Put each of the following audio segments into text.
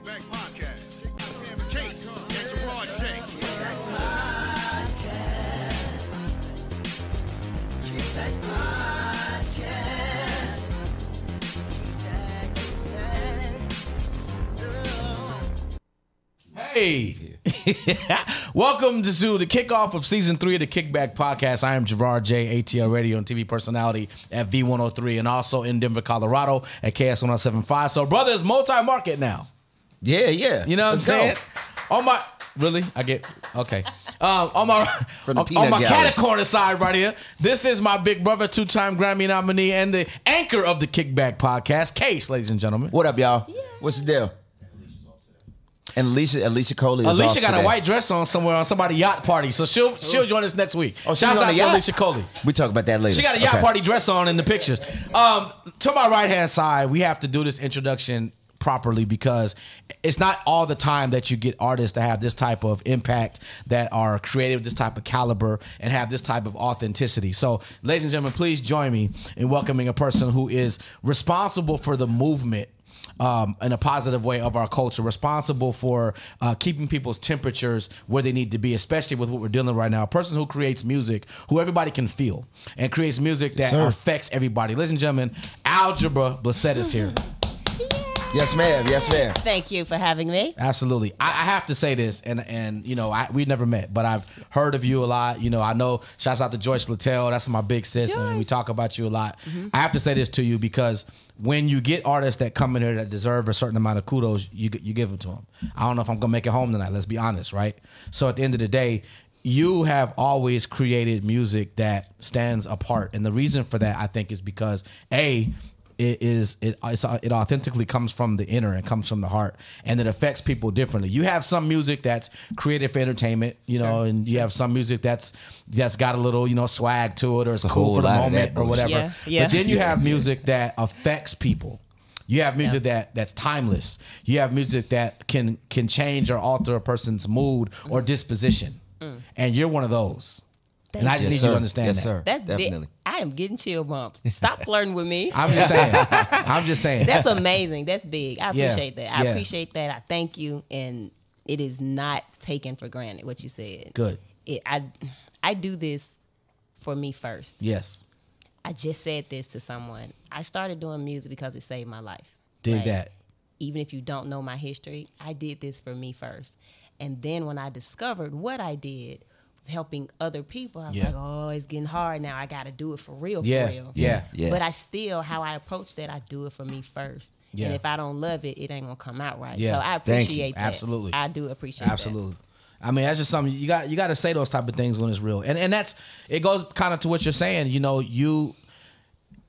Kickback Podcast. Case and Jarard J. Kickback Podcast. Hey, welcome to the kickoff of season 3 of the Kickback Podcast. I am Jarard J, ATL radio and TV personality at V103 and also in Denver, Colorado at KS 1075. So, brother, it's multi-market now. Yeah. You know what I'm saying? On my okay. On my cat corner side right here, this is my big brother, 2-time Grammy nominee and the anchor of the Kickback Podcast, Case, ladies and gentlemen. What up, y'all? Yeah. What's the deal? And Alicia Coley is Alicia off got today. A white dress on somewhere on somebody's yacht party, so she'll join us next week. Oh, shouts on out the to yacht? Alicia Coley. We talk about that later. She got a yacht party dress on in the pictures. To my right hand side, we have to do this introduction properly because it's not all the time that you get artists that have this type of impact, that are creative, this type of caliber, and have this type of authenticity. So, ladies and gentlemen, please join me in welcoming a person who is responsible for the movement in a positive way of our culture, responsible for keeping people's temperatures where they need to be, especially with what we're dealing with right now. A person who creates music who everybody can feel and creates music that affects everybody. Ladies and gentlemen, Algebra Blessett is here. Yes, ma'am. Yes, ma'am. Thank you for having me. Absolutely. I have to say this, and you know, we never met, but I've heard of you a lot. You know, I know, shouts out to Joyce Littell. That's my big sis, and we talk about you a lot. I have to say this to you because when you get artists that come in here that deserve a certain amount of kudos, you give them to them. I don't know if I'm going to make it home tonight. Let's be honest, right? So at the end of the day, you have always created music that stands apart. And the reason for that, I think, is because, it authentically comes from the inner and comes from the heart, and it affects people differently. You have some music that's created for entertainment, you know, and you have some music that's got a little, you know, swag to it, or it's cool for the moment or whatever. Yeah. But then you have music that affects people. You have music that's timeless. You have music that can change or alter a person's mood or disposition, and you're one of those. And I just need you to understand that. Sir. That's definitely big. I am getting chill bumps. Stop flirting with me. I'm just saying. That's amazing. That's big. I appreciate that. I Yeah. appreciate that. I thank you. And it is not taken for granted what you said. Good. I do this for me first. Yes. I just said this to someone. I started doing music because it saved my life. Dig that. Even if you don't know my history, I did this for me first. And then when I discovered what I did, helping other people, I was like, oh, it's getting hard now. I got to do it for real, Yeah. But how I approach that, I do it for me first. Yeah. And if I don't love it, it ain't going to come out right. Yeah. So I appreciate that. Absolutely. I do appreciate Absolutely. I mean, that's just something you got to say those type of things when it's real. And it goes kind of to what you're saying. You know,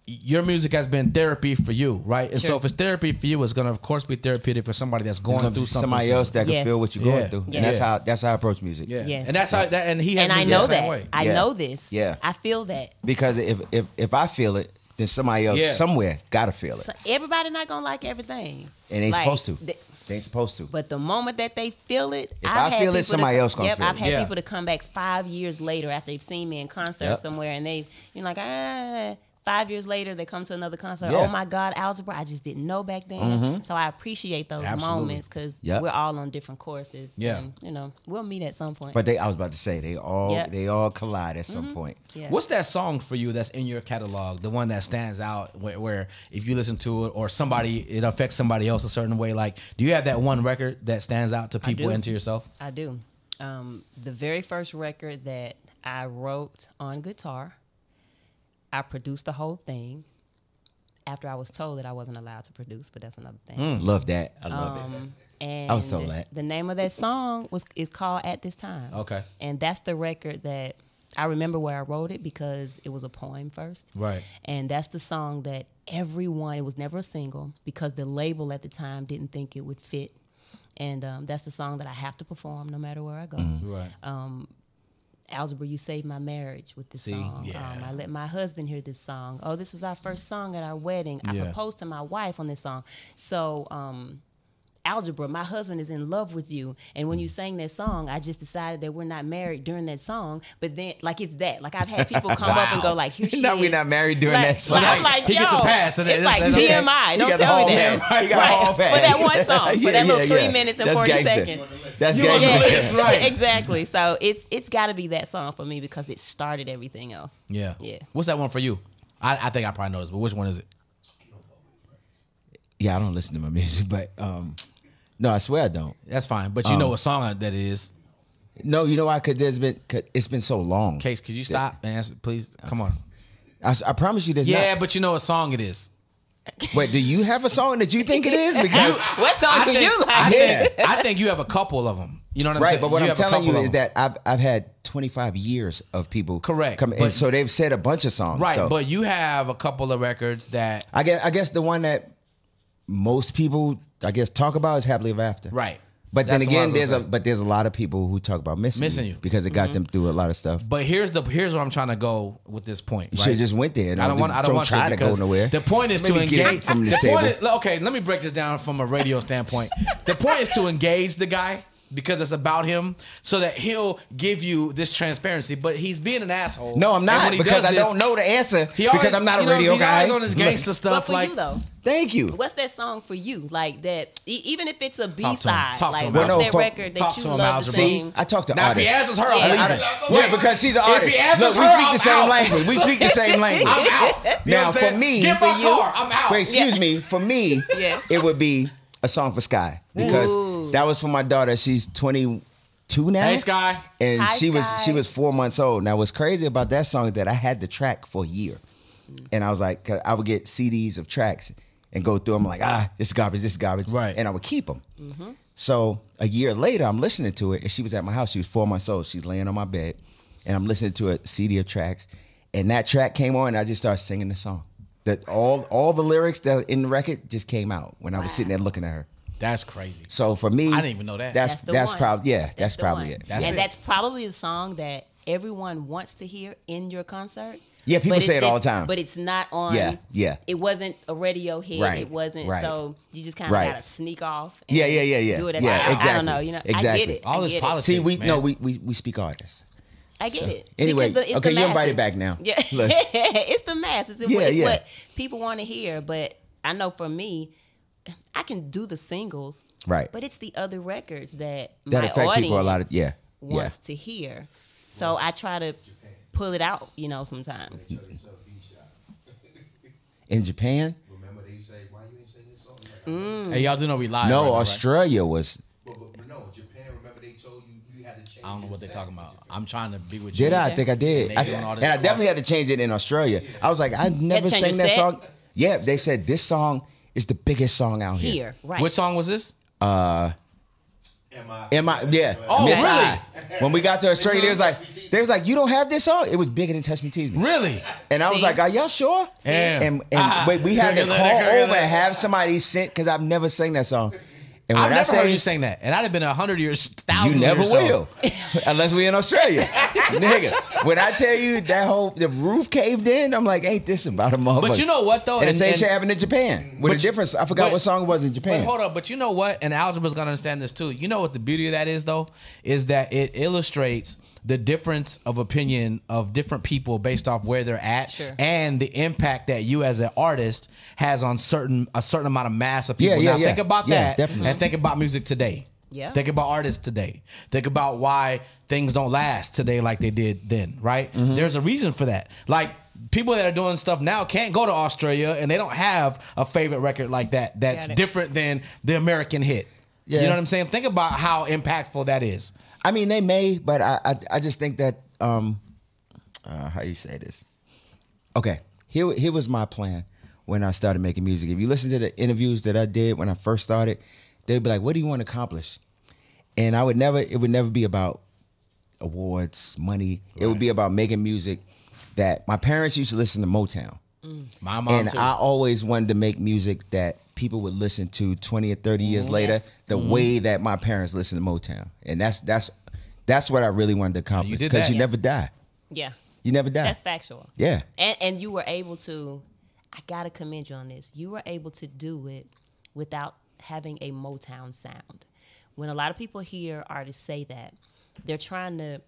your music has been therapy for you, right? And so if it's therapy for you, it's going to, of course, be therapeutic for somebody that's going through something. Somebody else that can feel what you're going through. Yes. And that's how I approach music. Yeah. Yes. And that's how and he has And I music know the same that. way. I know this. Yeah. I feel that. Because if I feel it, then somebody else somewhere got to feel it. So everybody not going to like everything. And they ain't supposed to. They ain't supposed to. But the moment that they feel it, if I feel it, somebody else gonna feel it. I've had people to come back 5 years later after they've seen me in concert somewhere, and you're like, 5 years later, they come to another concert. Yeah. Oh my God, Algebra! I just didn't know back then. So I appreciate those moments because we're all on different courses. Yeah, and, you know, we'll meet at some point. But I was about to say they all collide at some point. Yeah. What's that song for you that's in your catalog? The one that stands out where if you listen to it or it affects somebody else a certain way. Like, do you have that one record that stands out to people and to yourself? I do. The very first record that I wrote on guitar, I produced the whole thing after I was told that I wasn't allowed to produce, but that's another thing. Love that. I love it. And I was so glad. The name of that song is called At This Time. Okay. And that's the record that I remember where I wrote it because it was a poem first. Right. And that's the song that it was never a single because the label at the time didn't think it would fit. And that's the song that I have to perform no matter where I go. Right. Algebra, you saved my marriage with this song. Yeah. I let my husband hear this song. Oh, this was our first song at our wedding. I proposed to my wife on this song. So Algebra, my husband is in love with you. And when you sang that song, I just decided that we're not married during that song. But then, like, it's that. Like, I've had people come up and go, like, here she is. No, we're not married during that song. Like, I'm like, He gets a pass. It's like TMI. Don't tell me that. He got a hall pass. For that one song. For that little 3 minutes and That's 40 gangster. seconds. That's You gangster. understand? That's right. Exactly. So it's got to be that song for me because it started everything else. Yeah. Yeah. What's that one for you? I think I probably know this, but which one is it? Yeah, I don't listen to my music, but no, I swear I don't. That's fine. But you know what song that is. No, you know why? Because it's been so long. Case, could you stop and answer, please? Come on. I promise you, there's Yeah, not. but you know what song it is. Wait, do you have a song that you think it is? Because What song do you like? I think you have a couple of them. You know what I'm right, saying? but what I'm have a telling you couple is of them. that I've had 25 years of people Correct, come, but- and so they've said a bunch of songs. Right, so but you have a couple of records that I guess the one that most people talk about is Happily Ever After. right. But That's then the one I again, was gonna say. there's a lot of people who talk about missing you because it got them through a lot of stuff. But here's where I'm trying to go with this point. You right? should have just went there. I don't want try to go because nowhere. The point is to Maybe get engage it from this the point table. is, okay, let me break this down from a radio standpoint. The point is to engage the guy because it's about him, so that he'll give you this transparency. But he's being an asshole. No, I'm And not when he because does I this, don't know the answer he always, because I'm not a you know, radio he's guy. always on his gangster But stuff. for Like, you though, Thank you. what's that song for you? Like that, even if it's a to him. B-side, Talk to like him, what's Algebra. that No, record talk that to you him, love to Algebra. sing? See, I talk to now if he artists. answers her, Yeah. I'm I- leaving. yeah, because she's an artist. he answers Look, we her, speak I'm the same out. language. We speak the same language. I'm out. You know Now, what I'm for saying? me, Get my For you? car. I'm out. Wait, excuse me. For me, Yeah. it would be A Song for Sky because Ooh. that was for my daughter. She's 22 now. Hey, Sky. And Hi, she Sky. was 4 months old. Now, what's crazy about that song is that I had the track for a year, and I was like, 'cause I would get CDs of tracks and go through them like, this is garbage, Right. and I would keep them. So a year later, I'm listening to it, and she was at my house. She was 4 months old. She's laying on my bed, and I'm listening to a CD of tracks, and that track came on, and I just started singing the song. That all the lyrics that were in the record just came out when I was sitting there looking at her. That's crazy. So for me, I didn't even know that. That's the one. probably that's the probably one. it. That's And it. that's probably the song that everyone wants to hear in your concert. Yeah, people But say it's it all the time. But it's not on. Yeah. It wasn't a radio hit. Right, It wasn't. right. So you just kind of Right. gotta sneak off. And Yeah. Do it at Yeah, the I exactly. don't know. You know. I Exactly. get it. All I this get it. politics. See, we man. no, we speak artists. I get it. Anyway, Because it's okay, the you invited masses. back now. Yeah, Look. it's the masses. It's Yeah. what people want to hear. But I know for me, I can do the singles. Right. But it's the other records that That my affect audience people a lot of wants to hear. So I try to pull it out. Sometimes. In Japan, Remember they say, why you ain't sing this song? Like, Hey, y'all do know we live. no, right now, right? Australia was. but no, Japan, remember they told you had to change I don't know what they're your talking sound about. in Japan. I'm trying to be with you. Did I? I think I did. And they doing all this And I definitely cross- had to change it in Australia. I was like, I never change sang your that set? song. Yeah, they said this song is the biggest song out here. Here, right? Which song was this? Am I? Yeah. Oh, Miss really? I. When we got to Australia, they was like, you don't have this song? It was bigger than Touch Me Tease Me. Really? And I was See? like, are y'all sure? Damn. And wait, we had to Sugar, call sugar, over sugar. and have somebody sing because I've never sang that song. And I've when I never heard say you sing that, and I'd have been 100 years, you thousands. never years old. will, unless we in Australia, nigga. When I tell you the roof caved in, I'm like, ain't this about a motherfucker? But you know what though? And the same and- shit happened in Japan. With a difference, I forgot but- what song it was in But Japan. hold up, but you know what? And Algebra's gonna understand this too. You know what the beauty of that is though? Is that it illustrates the difference of opinion of different people based off where they're at, Sure. and the impact that you as an artist has on a certain amount of mass of people. Yeah, now yeah. think about Yeah, that, definitely. and think about music today. Yeah. Think about artists today. Think about why things don't last today like they did then, right? Mm-hmm. There's a reason for that. Like people that are doing stuff now can't go to Australia and they don't have a favorite record like that that's Got it. different than the American hit. Yeah. You know what I'm saying? Think about how impactful that is. I mean, they may, but I just think that how you say this? Okay, here was my plan when I started making music. If you listen to the interviews that I did when I first started, they'd be like, "What do you want to accomplish?" And it would never be about awards, money. It would be about making music that my parents used to listen to Motown. My mom And too. I always wanted to make music that people would listen to 20 or 30 years later, yes. the way that my parents listened to Motown. And that's what I really wanted to accomplish. did Because that. you never die. Yeah. You never die. That's factual. Yeah. And you were able to, I gotta commend you on this. You were able to do it without having a Motown sound. When a lot of people hear artists say that, they're trying to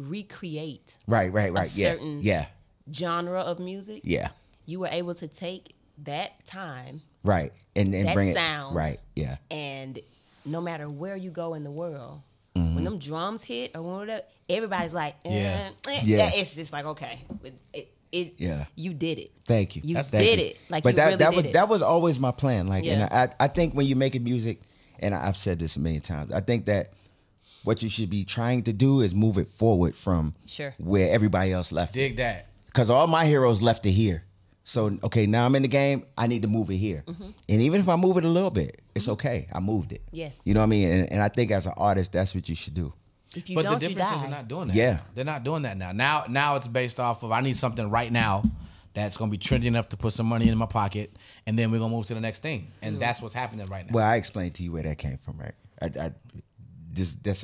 recreate Right. a certain Yeah. genre of music. Yeah. You were able to take that time Right. And that bring sound, it. Right. Yeah. and no matter where you go in the world, Mm-hmm. when them drums hit or whatever, everybody's like, Yeah. Yeah. It's just like, okay, Yeah. you did it. Thank you. You Thank did you. it. Like, but you that really that did was it. that was always my plan. Like, Yeah. and I think when you're making music, and I've said this a million times, I think that what you should be trying to do is move it forward from Sure. where everybody else left it. Dig that. Because all my heroes left it here. So, okay, now I'm in the game. I need to move it here. Mm-hmm. And even if I move it a little bit, it's okay. I moved it. Yes. You know what I mean? And I think as an artist, that's what you should do. If you But don't, the you difference is die. they're not doing that. Yeah. now. They're not doing that now. Now it's based off of I need something right now that's gonna be trendy enough to put some money in my pocket, and then we're gonna move to the next thing. And that's what's happening right now. Well, I explained to you where that came from, right? That's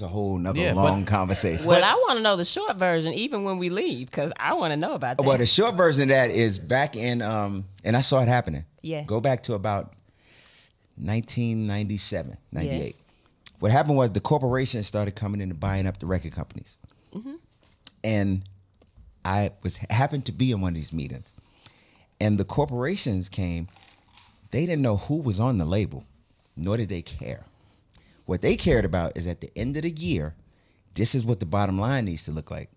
a whole nother Yeah, but- long conversation. Well, I want to know the short version, even when we leave, because I want to know about that. Well, the short version of that is back in, and I saw it happening. Yeah. Go back to about 1997, 98. Yes. What happened was the corporations started coming in and buying up the record companies. Mm-hmm. And I happened to be in one of these meetings. And the corporations came, they didn't know who was on the label, nor did they care. What they cared about is at the end of the year, this is what the bottom line needs to look like.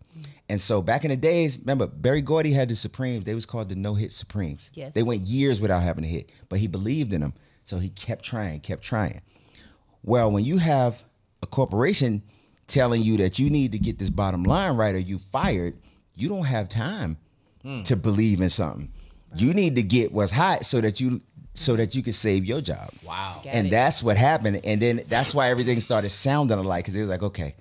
And so back in the days, remember, Berry Gordy had the Supremes. They was called the No-Hit Supremes. Yes. They went years without having a hit, but he believed in them. So he kept trying. Well, when you have a corporation telling you that you need to get this bottom line right or you fired, you don't have time to believe in something. You need to get what's hot so that you can save your job. Wow. Got And it. that's what happened. And then that's why everything started sounding alike, because it was like, okay,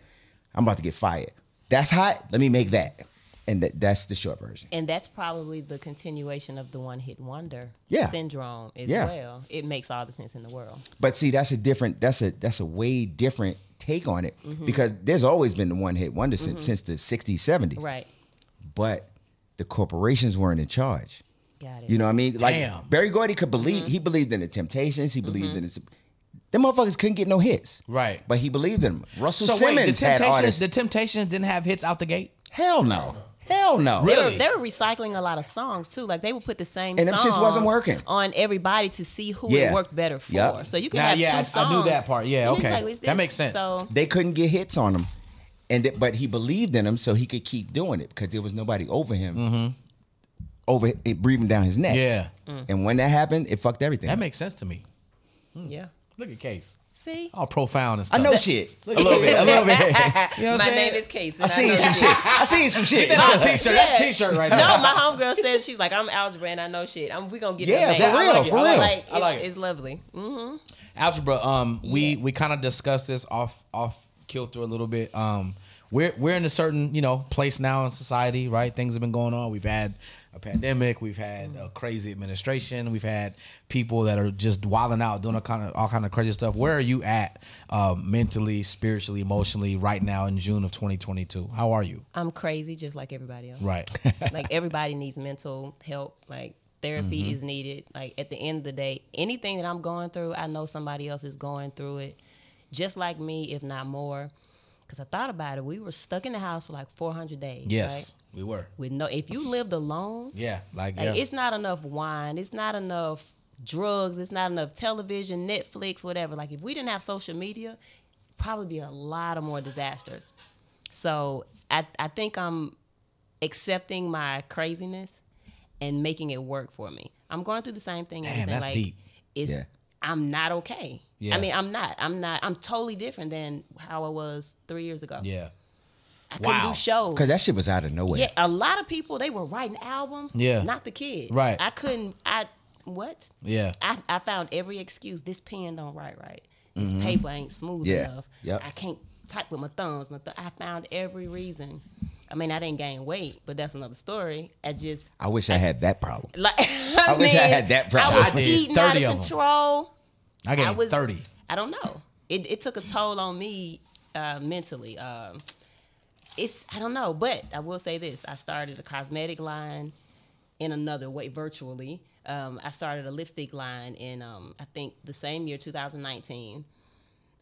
I'm about to get fired. That's hot. Let me make that. And that's the short version. And that's probably the continuation of the one-hit wonder Yeah. syndrome as Yeah. well. It makes all the sense in the world. But see, that's a way different take on it, Mm-hmm. because there's always been the one hit wonder since the 60s, 70s. Right. But the corporations weren't in charge. Got it. You know what I mean? Like Damn. Berry Gordy could believe, Mm-hmm. he believed in the Temptations, he believed in the them motherfuckers couldn't get no hits. Right. But he believed in them. Russell So wait, Simmons had artists. the Temptations didn't have hits out the gate? Hell no. Hell no. Really? They were recycling a lot of songs too. Like they would put the same And them song shits wasn't working. on everybody to see who Yeah. it worked better for. Yep. So you can Now, have yeah, two I songs. knew that part. Yeah, And it's okay. like, is That this- makes sense. So They couldn't get hits on him. But he believed in them, so he could keep doing it because there was nobody over him, over it, breathing down his neck. Yeah. And when that happened, it fucked everything. That up. makes sense to me. yeah. Look at Case. See, All profound and I stuff. know shit. A little bit. You know what I'm my saying? name is Case. and I seen know some shit. I seen some shit. That's a t-shirt. That's a Yeah. t-shirt right No, there. my homegirl said she was like, I'm algebra and I know shit. We gonna get Yeah, that for back. real, I like it. for I real. Like, I like it. It's lovely. Mm-hmm. Algebra. We kind of discussed this off kilter a little bit. We're in a certain place now in society, right? Things have been going on. We've had a pandemic. We've had a crazy administration. We've had people that are just wilding out, doing all kind of crazy stuff. Where are you at mentally, spiritually, emotionally right now in June of 2022? How are you? I'm crazy just like everybody else. Right. Like everybody needs mental help. Like therapy is needed. Like at the end of the day, anything that I'm going through, I know somebody else is going through it just like me, if not more. Because I thought about it. We were stuck in the house for like 400 days. Yes, Right? we were. If you lived alone, Yeah, like, yeah. it's not enough wine. It's not enough drugs. It's not enough television, Netflix, whatever. Like if we didn't have social media, probably be a lot of more disasters. So I think I'm accepting my craziness and making it work for me. I'm going through the same thing. Damn, everything. that's like, deep. Yeah. I'm not okay. Yeah. I mean, I'm not. I'm totally different than how I was 3 years ago. Yeah. I couldn't Wow. do shows. Because that shit was out of nowhere. Yeah, a lot of people, they were writing albums. Yeah. Not the kid. Right. What? Yeah. I found every excuse. This pen don't write right. This paper ain't smooth Yeah. enough. Yep. I can't type with my thumbs. I found every reason. I mean, I didn't gain weight, but that's another story. I wish I had that problem. Like, I wish I had that problem. I I was did. eating out 30 of of 'em. control. I gained 30. I don't know. It took a toll on me mentally. I don't know, but I will say this: I started a cosmetic line in another way, virtually. I started a lipstick line in, I think, the same year, 2019.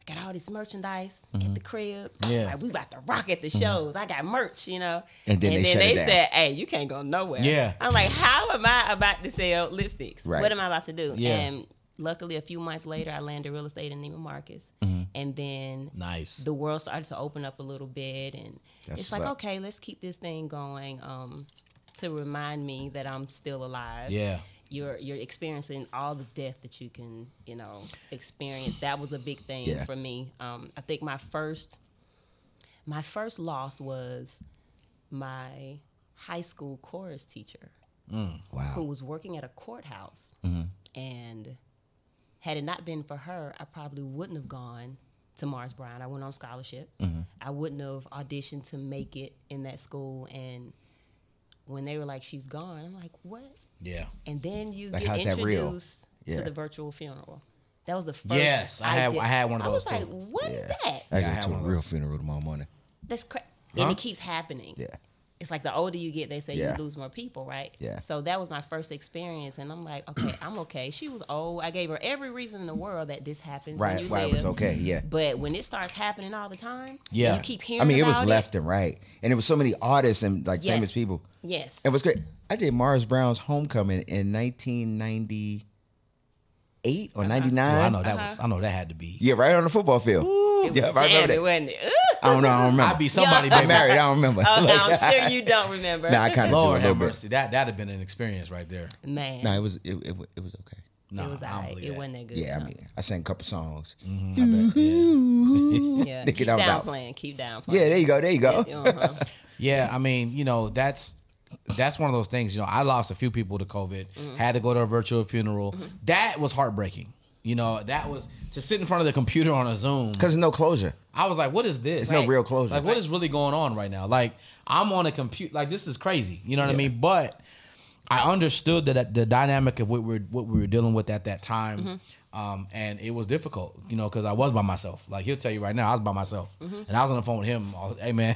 I got all this merchandise at the crib. Yeah. Like, we about to rock at the shows. I got merch, you know. And then they said, hey, you can't go nowhere. Yeah. I'm like, how am I about to sell lipsticks? Right. What am I about to do? Yeah. And luckily, a few months later, I landed real estate in Neiman Marcus. And then Nice. the world started to open up a little bit. And That's it's what's like, up. okay, let's keep this thing going to remind me that I'm still alive. Yeah. You're experiencing all the death that you can, you know, experience. That was a big thing for me. I think my first loss was my high school chorus teacher, who was working at a courthouse. And had it not been for her, I probably wouldn't have gone to Mars Brown. I went on scholarship. I wouldn't have auditioned to make it in that school. And when they were like, she's gone, I'm like, what? Yeah. And then you Like, get how's that real? introduced to Yeah. the virtual funeral. That was the first. Yes, I had one of those I was too. like, what is that? I Yeah, I go had to a one of real those. funeral tomorrow morning. That's crazy. And it keeps happening. Yeah. It's like the older you get, they say Yeah. you lose more people, right? Yeah. So that was my first experience, and I'm like, okay, I'm okay. She was old. I gave her every reason in the world that this happens. when Right, you why it was live. okay, yeah. But when it starts happening all the time, Yeah. and you keep hearing I mean, it was about left and right. And there was so many artists and like Yes. famous people. Yes. It was great. I did Mars Brown's Homecoming in 1998 or 99. Well, I know that was. I know that had to be. Yeah, right on the football field. It Yeah, was I remember jamming, that. wasn't it? I don't know. I don't remember. I'd be somebody. Yeah. I'm baby. married. I don't remember. Oh, Like, I'm sure you don't remember. Nah, I kind of do a Lord little have bit. mercy. That'd have been an experience right there. Man, No, it was okay. No, it was I don't alright. believe It that. wasn't that good. Yeah, I no. mean, I sang a couple songs. I bet, yeah. Yeah, Thinking keep I was out. downplaying. Keep downplaying. Yeah, there you go. There you go. Uh-huh. Yeah, I mean, you know, that's one of those things. You know, I lost a few people to COVID. Had to go to a virtual funeral. That was heartbreaking. You know, that was to sit in front of the computer on a Zoom. Because there's no closure. I was like, what is this? There's no real closure. Like, what is really going on right now? Like, I'm on a computer. Like, this is crazy. You know what I mean? But I understood that the dynamic of what we were dealing with at that time, and it was difficult. You know, because I was by myself. Like, he'll tell you right now, I was by myself, and I was on the phone with him. Hey, man,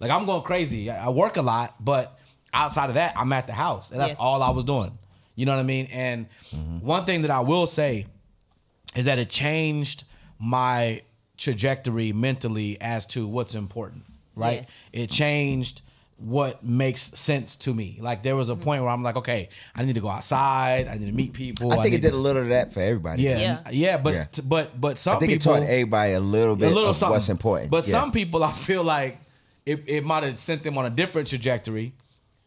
like, I'm going crazy. I work a lot, but outside of that, I'm at the house, and that's Yes. all I was doing. You know what I mean? And one thing that I will say is that it changed my trajectory mentally as to what's important, right? Yes. It changed what makes sense to me. Like, there was a point where I'm like, okay, I need to go outside. I need to meet people. I think need it did to- a little of that for everybody. Yeah, but Yeah. but some I think people it taught everybody a little bit of something. what's important. But Yeah. some people, I feel like it might have sent them on a different trajectory.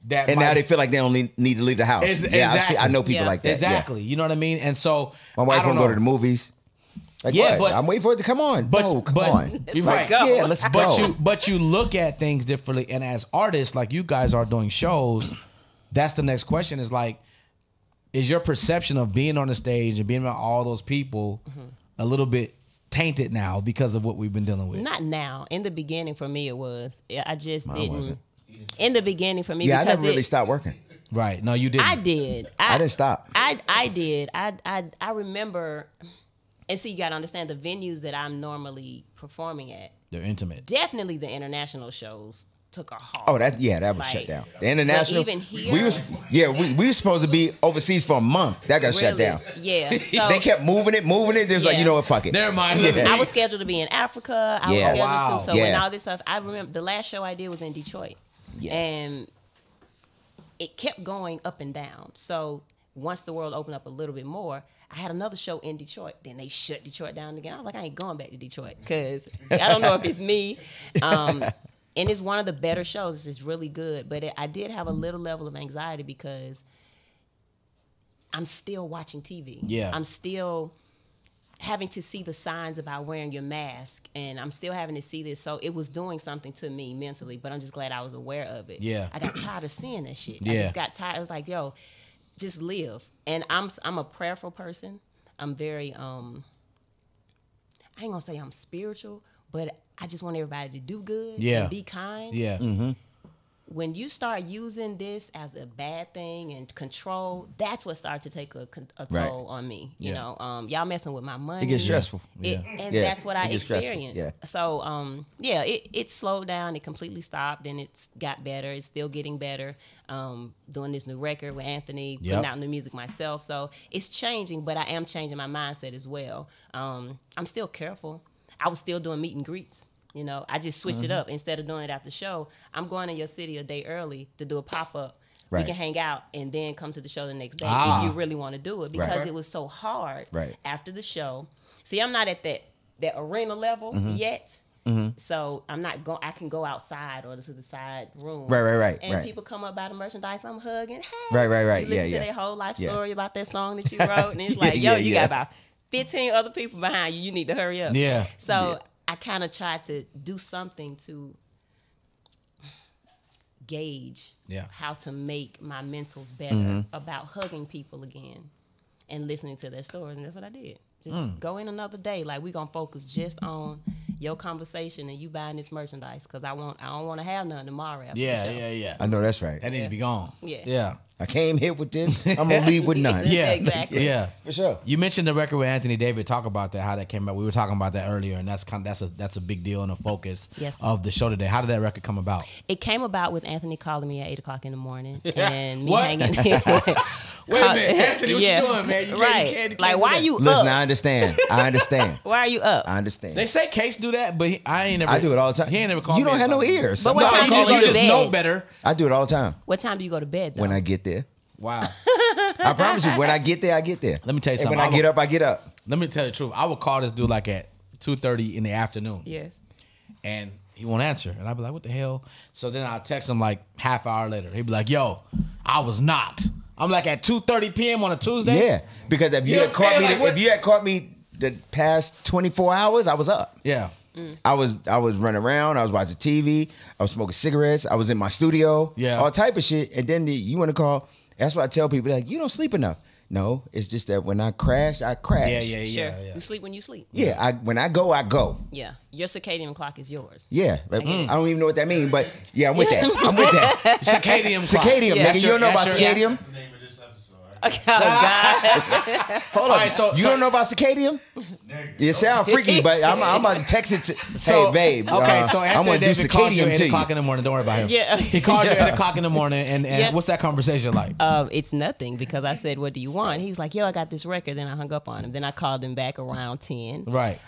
That And might- now they feel like they only need to leave the house. Exactly. I know people Yeah. like that. yeah. exactly. You know what I mean? And so My wife I don't won't go know. to the movies. Like, Yeah, what? but- I'm waiting for it to come on. No, come on. You're Like, right. yeah, let's go. But you look at things differently, and as artists, like you guys are doing shows, that's the next question. Is like, is your perception of being on the stage and being around all those people a little bit tainted now because of what we've been dealing with? Not now. In the beginning, for me, it was. I just Mine didn't. wasn't. In the beginning, for me, Yeah, I because never really stopped working. Right? No, you didn't. I did. I didn't stop. I did. I remember, and see, you got to understand the venues that I'm normally performing at. They're intimate. Definitely, the international shows took a halt. Oh, that was Like, shut down. The international. even here- we were supposed to be overseas for a month. That got shut Really? down. Yeah. So They kept moving it. They was like, Yeah. you know what, fuck it. Never mind. Yeah. I was scheduled to be in Africa. I was Yeah. scheduled Wow. to. So when Yeah. all this stuff, I remember the last show I did was in Detroit, and it kept going up and down. So once the world opened up a little bit more, I had another show in Detroit. Then they shut Detroit down again. I was like, I ain't going back to Detroit because I don't know if it's me. And it's one of the better shows. It's really good. But I did have a little level of anxiety because I'm still watching TV. Yeah. I'm still having to see the signs about wearing your mask, and I'm still having to see this. So it was doing something to me mentally, but I'm just glad I was aware of it. Yeah. I got tired of seeing that shit. I Yeah. just got tired. I was like, yo, just live. And I'm a prayerful person. I'm very I ain't gonna say I'm spiritual, but I just want everybody to do good Yeah. and be kind. Yeah. when you start using this as a bad thing and control, that's what started to take a toll on me. You know, y'all messing with my money. It gets stressful. And that's what I experienced. Yeah. So, it slowed down. It completely stopped. Then it got better. It's still getting better. Doing this new record with Anthony, putting out new music myself. So it's changing, but I am changing my mindset as well. I'm still careful. I was still doing meet and greets. You know, I just switched it up. Instead of doing it after the show, I'm going to your city a day early to do a pop-up. Right. We can hang out and then come to the show the next day if you really want to do it, because it was so hard after the show. See, I'm not at that arena level yet. So I'm not going. I can go outside or to the side room. Right. And people come up by the merchandise. I'm hugging. Hey. Right. You listen to their whole life story about that song that you wrote, and it's like, yo, you got about 15 other people behind you. You need to hurry up. Yeah. So I kind of tried to do something to gauge how to make my mentals better about hugging people again and listening to their stories, and that's what I did. Just go in another day. Like, we're going to focus just on your conversation and you buying this merchandise, because I don't want to have none tomorrow after the show. Yeah. I know that's right. That need to be gone. Yeah. I came here with this. I'm going to leave with none. Yeah. Exactly. Yeah. For sure. You mentioned the record with Anthony David. Talk about that, how that came about. We were talking about that earlier, and that's a big deal and a focus of the show today. How did that record come about? It came about with Anthony calling me at 8 o'clock in the morning and me What? hanging. Wait a minute, Anthony, what you doing, man? You can't like, why you Listen, up? I understand. Why are you up? I understand. They say Case do that, but I ain't never. I do it all the time. He ain't never called You me don't have about no it. ears. But what time do you you go to just bed? know better. I do it all the time. What time do you go to bed, though? When I get there. Wow. I promise you, when I get there, I get there. Let me tell you And something. when I get up, I get up. Let me tell you the truth. I would call this dude like at 2:30 in the afternoon. Yes. And he won't answer. And I'd be like, what the hell? So then I'll text him like half hour later. He'd be like, yo, I was not. I'm like, at 2:30 p.m. on a Tuesday? Yeah. Because if you know had what I'm caught me, saying? Like, if you had caught me the past 24 hours, I was up. Yeah. I was running around. I was watching TV. I was smoking cigarettes. I was in my studio. Yeah. All type of shit. And then you want to call. That's what I tell people. Like, you don't sleep enough. No, it's just that when I crash, I crash. Yeah. Sure. You sleep when you sleep. Yeah. When I go, I go. Yeah. Your circadian clock is yours. Yeah. I don't even know what that means, but yeah, I'm with that. I'm with that. Circadian clock. Circadian, Yeah. nigga. You don't know about That's circadian? That's the name of this episode. Okay. Oh, God. Hold on. All right, so- you don't know about circadian? You sound freaky, but I'm about to text it to, So, hey, babe. Okay, so I'm Anthony going to do David calls you at circadian 8 to o'clock you. in the morning. Don't worry about him. Yeah. He calls you at 8 o'clock in the morning, and Yeah. what's that conversation like? It's nothing, because I said, what do you want? He's like, yo, I got this record. Then I hung up on him. Then I called him back around 10. Right.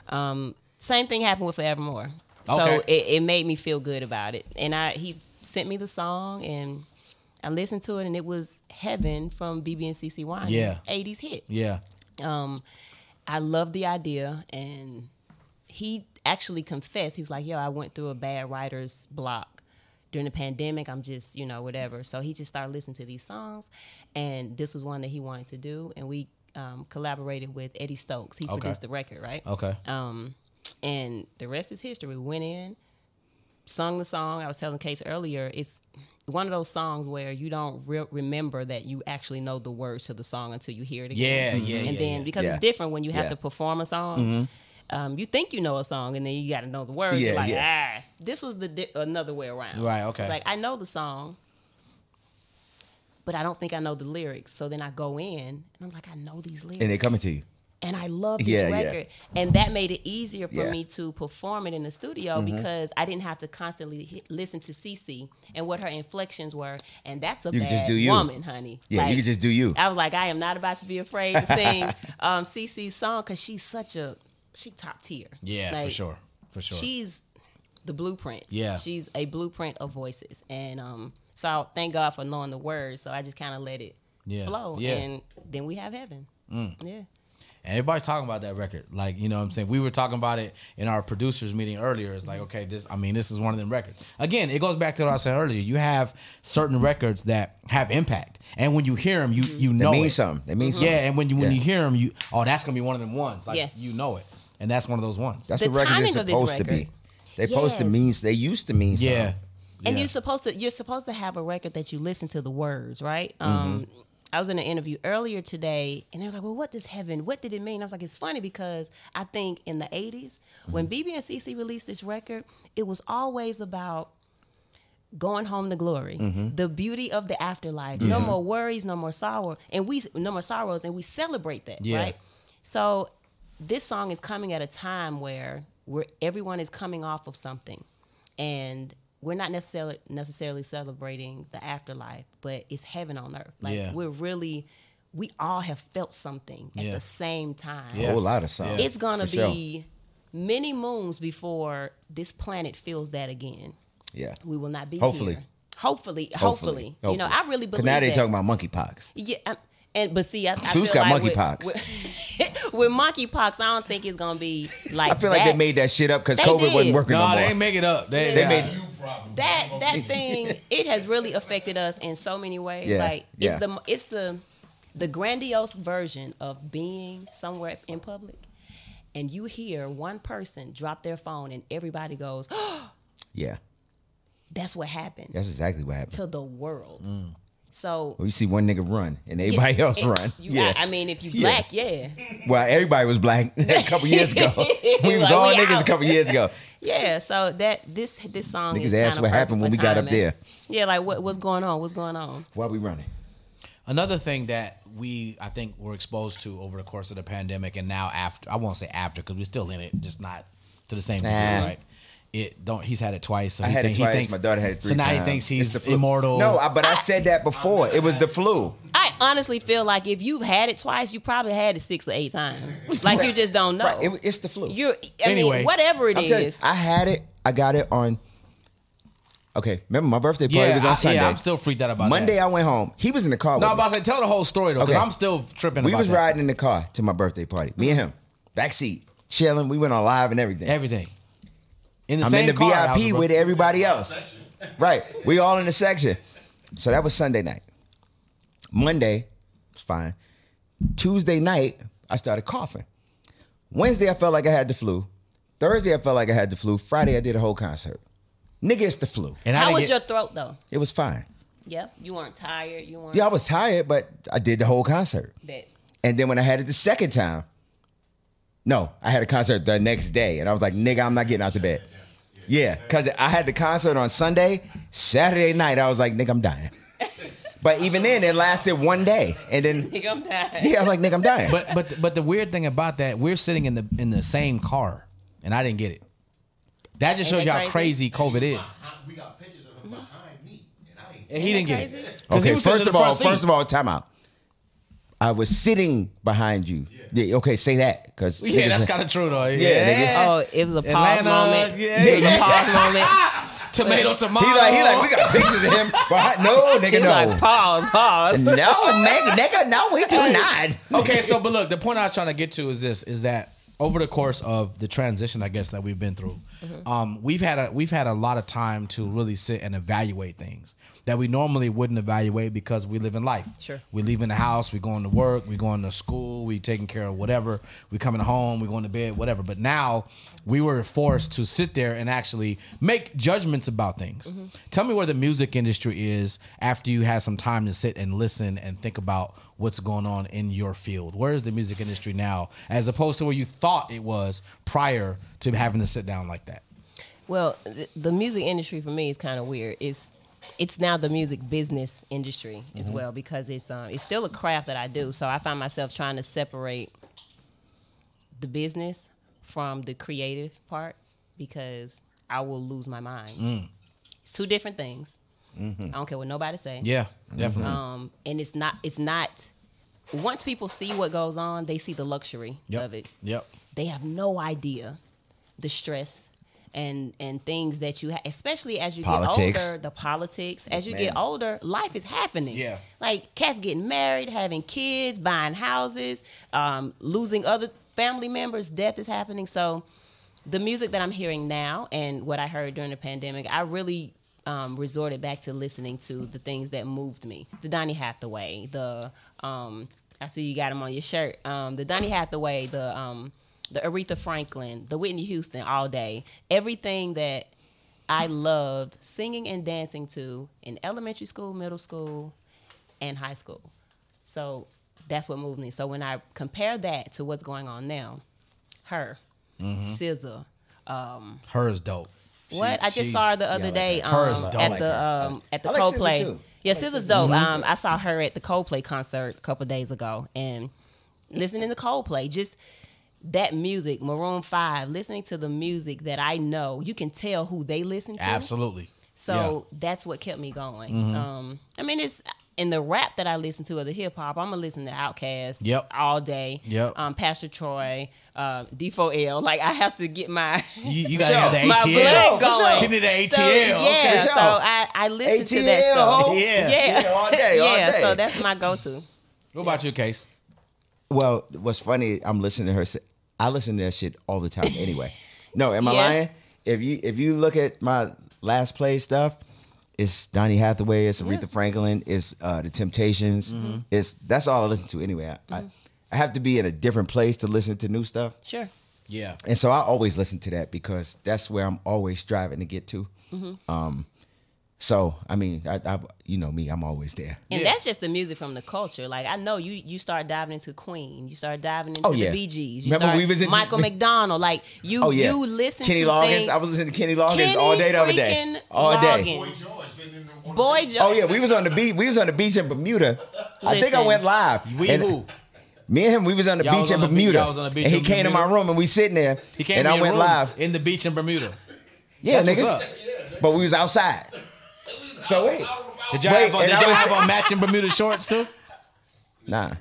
Same thing happened with Forevermore. So Okay. it made me feel good about it. And he sent me the song, and I listened to it, and it was Heaven from BB and CC Winans. Yeah. 80s hit. Yeah. I loved the idea, and he actually confessed. He was like, yo, I went through a bad writer's block during the pandemic. I'm just, whatever. So he just started listening to these songs, and this was one that he wanted to do, and we collaborated with Eddie Stokes. He produced the record, right? Okay. And the rest is history. We went in, sung the song. I was telling Case earlier, it's one of those songs where you don't remember that you actually know the words to the song until you hear it again. Yeah. And then, because it's different when you have to perform a song. You think you know a song, and then you got to know the words. Yeah, You're like, this was another way around. Right, okay. It's like, I know the song, but I don't think I know the lyrics. So then I go in, and I'm like, I know these lyrics. And they coming to you. And I love this Yeah, yeah. record. And that made it easier for Yeah. me to perform it in the studio, because I didn't have to constantly listen to CeCe and what her inflections were. And that's a You could bad just do you. woman, honey. Yeah, Like, you could just do you. I was like, I am not about to be afraid to sing CeCe's song, because she's she top tier. Yeah, Like, for sure. She's the blueprint. Yeah. She's a blueprint of voices. And so I thank God for knowing the words. So I just kind of let it flow. Yeah. And then we have Heaven. Yeah. And everybody's talking about that record. Like, you know what I'm saying? We were talking about it in our producers meeting earlier. It's like, okay, this is one of them records. Again, it goes back to what I said earlier. You have certain records that have impact. And when you hear them, you know That means it. something. That means something. Yeah, and when you hear them, that's going to be one of them ones. Like, Yes. you know it. And that's one of those ones. That's The what records timing are of this supposed to be. record. They're supposed to Yes. mean. They used to mean something. Yeah. And Yeah. you're supposed to have a record that you listen to the words, right? I was in an interview earlier today, and they were like, well, what does Heaven, what did it mean? I was like, it's funny, because I think in the 80s, when BB and CeCe released this record, it was always about going home to glory, the beauty of the afterlife, no more worries, no more sorrow, and no more sorrows, and we celebrate that, right? So this song is coming at a time where everyone is coming off of something, and we're not necessarily celebrating the afterlife, but it's heaven on earth. Like we all have felt something at the same time. A whole lot of songs. It's gonna be many moons before this planet feels that again. Yeah, we will not be here. Hopefully. You know, I really believe. Because now they talking about monkeypox. Yeah, but see, I Seuss feel got like monkeypox. With monkeypox, I don't think it's gonna be like. I feel like they made that shit up because COVID wasn't working no more. No, they ain't make it up. They made that thing. It has really affected us in so many ways. Yeah, like it's the grandiose version of being somewhere in public, and you hear one person drop their phone, and everybody goes, "Oh, yeah." That's what happened. That's exactly what happened to the world. So you see one nigga run and everybody else run. I mean, if you black, Well, everybody was black a couple years ago. We was all niggas a couple years ago. Yeah, so this song niggas is asked what happened when we got up there. Yeah, like what's going on? What's going on? Why we running? Another thing that I think were exposed to over the course of the pandemic, and now after, I won't say after because we're still in it, just not to the same degree, right? He's had it twice. So I had it twice. My daughter had it 3 times. So now he thinks he's immortal. No, but I said that before. It was the flu. I honestly feel like if you've had it twice, you probably had it 6 or 8 times. Like you just don't know. Right. It's the flu. I mean, whatever it is. I had it. I got it on. Okay, remember my birthday party was on Sunday. Yeah, I'm still freaked out about Monday that. I went home. He was in the car with me. I'm about to say, tell the whole story though, because I'm still tripping about that. We was riding in the car to my birthday party. Me and him. Backseat. Chilling. We went on live and everything. Everything. I'm in the VIP with everybody else. Right. We all in the section. So that was Sunday night. Monday, was fine. Tuesday night, I started coughing. Wednesday, I felt like I had the flu. Thursday, I felt like I had the flu. Friday, I did a whole concert. Nigga, it's the flu. And how was your throat, though? It was fine. Yeah? You weren't tired? Yeah, I was tired, but I did the whole concert. Bet. And then when I had it the second time, no, I had a concert the next day, and I was like, nigga, I'm not getting out the bed. Yeah, because I had the concert on Sunday. Saturday night, I was like, nigga, I'm dying. But even then, it lasted one day, and then nigga, I'm dying. Yeah, I'm like, nigga, I'm dying. But the weird thing about that, we're sitting in the same car, and I didn't get it. That just shows you how crazy COVID is. We got pictures of him behind me, and he didn't get it. Okay, first of all, time out. I was sitting behind you. Yeah, okay, say that. Cause that's kind of true, though. Yeah. Oh, it was a pause moment. Yeah, it was a pause moment. Tomato. He like, we got pictures of him. No, nigga, no. Like, pause. No, nigga, no, we do not. Okay, so, but look, the point I was trying to get to is that over the course of the transition, I guess, that we've been through, we've had a lot of time to really sit and evaluate things that we normally wouldn't evaluate because we live in life. Sure. We leaving the house, we going to work, we going to school, we taking care of whatever, we coming home, we going to bed, whatever. But now we were forced to sit there and actually make judgments about things. Tell me where the music industry is after you had some time to sit and listen and think about what's going on in your field. Where is the music industry now as opposed to where you thought it was prior to having to sit down like that? Well, the music industry for me is kind of weird. It's now the music business industry as well because it's still a craft that I do. So I find myself trying to separate the business from the creative parts because I will lose my mind. It's 2 different things. I don't care what nobody say. Yeah, definitely. And it's not. Once people see what goes on, they see the luxury of it. Yep. They have no idea the stress and things that you have, especially as you get older, the politics. As you get older, life is happening. Yeah. Like cats getting married, having kids, buying houses, losing other family members, death is happening. So the music that I'm hearing now and what I heard during the pandemic, I really resorted back to listening to the things that moved me. The Donny Hathaway, I see you got them on your shirt. The Donny Hathaway, the Aretha Franklin, the Whitney Houston, all day. Everything that I loved singing and dancing to in elementary school, middle school, and high school. So that's what moved me. So when I compare that to what's going on now, her, SZA, her is dope. What? I just saw her the other day Her is dope. at the I like SZA Coldplay. too. Yeah, SZA's dope. I saw her at the Coldplay concert a couple days ago, and listening to Coldplay, just that music, Maroon 5, listening to the music that I know, you can tell who they listen to. Absolutely. So that's what kept me going. I mean, it's in the rap that I listen to or the hip hop. I'm gonna listen to Outkast all day. Pastor Troy, D4L. Like I have to get my You gotta have the my ATL. blood going. She did the ATL. So, yeah, Okay, so I listen to that ATL, stuff. ho. Yeah, all day, all day. So that's my go-to. What about you, Case? Well, what's funny, I'm listening to her. I listen to that shit all the time anyway. No, am I Yes. lying? If you look at my last play stuff, it's Donny Hathaway, it's Aretha Franklin, it's The Temptations. That's all I listen to anyway. I have to be in a different place to listen to new stuff. Sure. Yeah. And so I always listen to that because that's where I'm always striving to get to. So I mean, I you know me, I'm always there. And that's just the music from the culture. Like I know you start diving into Queen, you start diving into the Bee Gees, you Remember start we was in Michael McDonald. Like you listen Kenny to Loggins. things. I was listening to Kenny Loggins all day the other day. freaking All day. Loggins. Boy George. Oh yeah, we was on the beach. We was on the beach in Bermuda. I think I Listen. went live. We And who? Me and him, we was on the Y'all beach was in on the beach- Bermuda. y'all was on the beach and he in came to my Bermuda? room and we sitting there. He came and to I your went room live. in the beach in Bermuda. Yeah, That's nigga. what's up. But we was outside. So wait. Did y'all Wait, have on, and did I y'all was- have on matching Bermuda shorts too? Nah.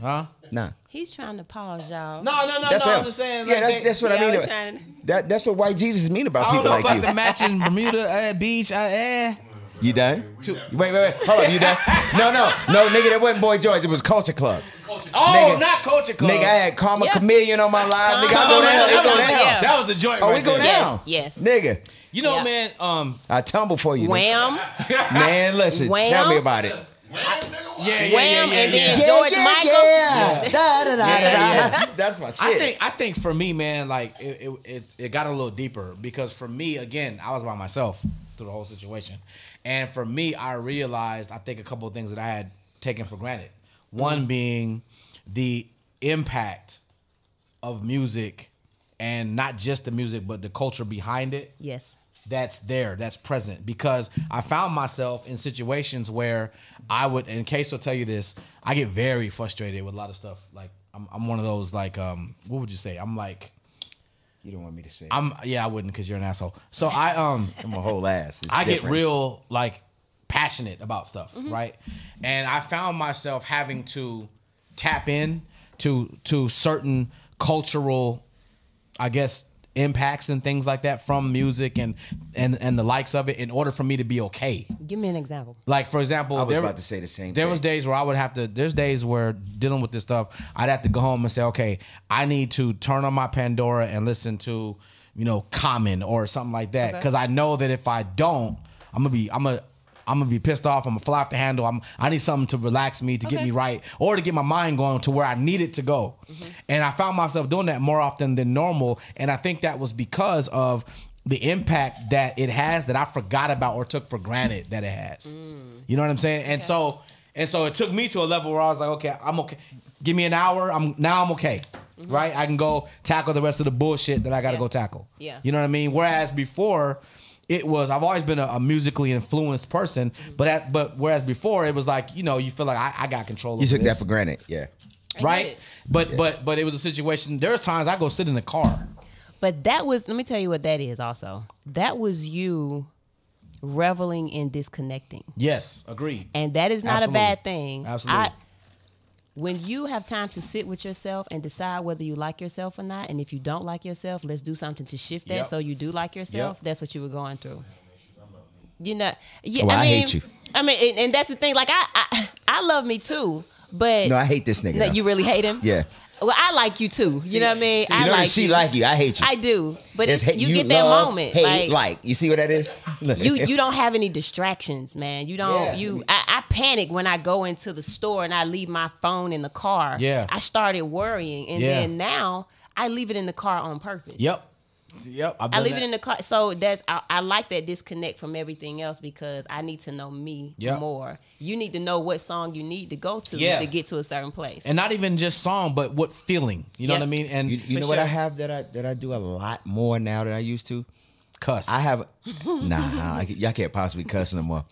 Huh? Nah. He's trying to pause y'all. No. That's I'm him. just saying. Yeah, like, that's what I Yeah, mean. was trying to- That's what white Jesus mean about I don't people know like about you. the matching Bermuda beach. You done? Wait. Hold on, you done? No, nigga, that wasn't Boy George. It was Culture Club. Oh, Nigga. not Culture Club. Nigga, I had Karma Yeah. Chameleon on my live. Nigga, I go down. It go down. Yeah. That was the joint. Oh, right we go there. down. Yes. Nigga, You know, Yeah. man. I tumble for you. nigga. Wham, Man, listen, Wham. tell me about it. Wham, and then Yeah, George yeah, Michael. yeah. Da, da, da, Yeah, da, da. That's my shit. I think for me, man, like it got a little deeper because for me, again, I was by myself through the whole situation, and for me, I realized I think a couple of things that I had taken for granted. One being the impact of music, and not just the music, but the culture behind it. Yes. That's there, that's present. Because I found myself in situations where I would, and Case will tell you this, I get very frustrated with a lot of stuff. Like I'm one of those like what would you say? I'm like You don't want me to say it. I wouldn't because you're an asshole. So I'm a whole ass. It's I get different. real like passionate about stuff, right? And I found myself having to tap in to certain cultural, I guess, impacts and things like that from music and the likes of it in order for me to be okay. Give me an example. Like, for example, I was about to say the same There thing. was days where I would have to, there's days where dealing with this stuff, I'd have to go home and say, okay, I need to turn on my Pandora and listen to, Common or something like that. Okay. Because I know that if I don't, I'm gonna be pissed off. I'm gonna fly off the handle. I need something to relax me, to get me right, or to get my mind going to where I need it to go. And I found myself doing that more often than normal. And I think that was because of the impact that it has that I forgot about or took for granted that it has. You know what I'm saying? And so it took me to a level where I was like, okay, I'm okay. Give me an hour. I'm okay. Right? I can go tackle the rest of the bullshit that I got to go tackle. Yeah. You know what I mean? Whereas before, I've always been a musically influenced person, but whereas before it was like, you feel like I got control of You took this, that for granted, yeah. right? But it was a situation. There's times I go sit in the car. But that was, let me tell you what that is also. That was you reveling in disconnecting. Yes, agreed. And that is not Absolutely. a bad thing. Absolutely. When you have time to sit with yourself and decide whether you like yourself or not, and if you don't like yourself, let's do something to shift that Yep. so you do like yourself. Yep. That's what you were going through. Yeah, Well, I mean, hate you. I mean, and that's the thing. Like, I love me too, but No, I hate this nigga. No, though. you really hate him? Yeah. Well, I like you too. You know what I mean? You I know like that she like you. I hate you. I do, but It's it's, hate- you get that love, moment. Hate, like You see what that is? you don't have any distractions, man. You don't. Yeah. I panic when I go into the store and I leave my phone in the car. Yeah. I started worrying, and Yeah. then now I leave it in the car on purpose. Yep. I leave it in the car. So I like that disconnect from everything else because I need to know me Yep. more. You need to know what song you need to go to Yeah. to get to a certain place. And not even just song, but what feeling. You know Yeah. what I mean? And You know what I have that I do a lot more now than I used to? Cuss. I have y'all can't possibly cuss no more.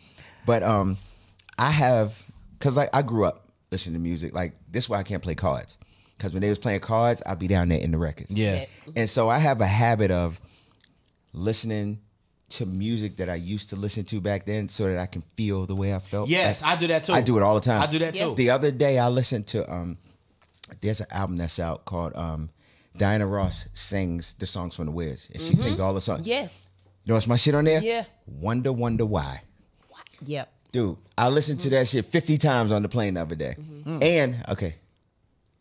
But I have, cause I grew up listening to music. Like this is why I can't play cards. Cause when they was playing cards, I'd be down there in the records. Yeah. And so I have a habit of listening to music that I used to listen to back then so that I can feel the way I felt. Yes, I do that too. I do it all the time. I do that too. The other day I listened to there's an album that's out called Diana Ross sings the songs from The Wiz. And she sings all the songs. Yes. You know what's my shit on there? Yeah. Wonder Why. Yep. Dude, I listened to that shit 50 times on the plane the other day. And, okay,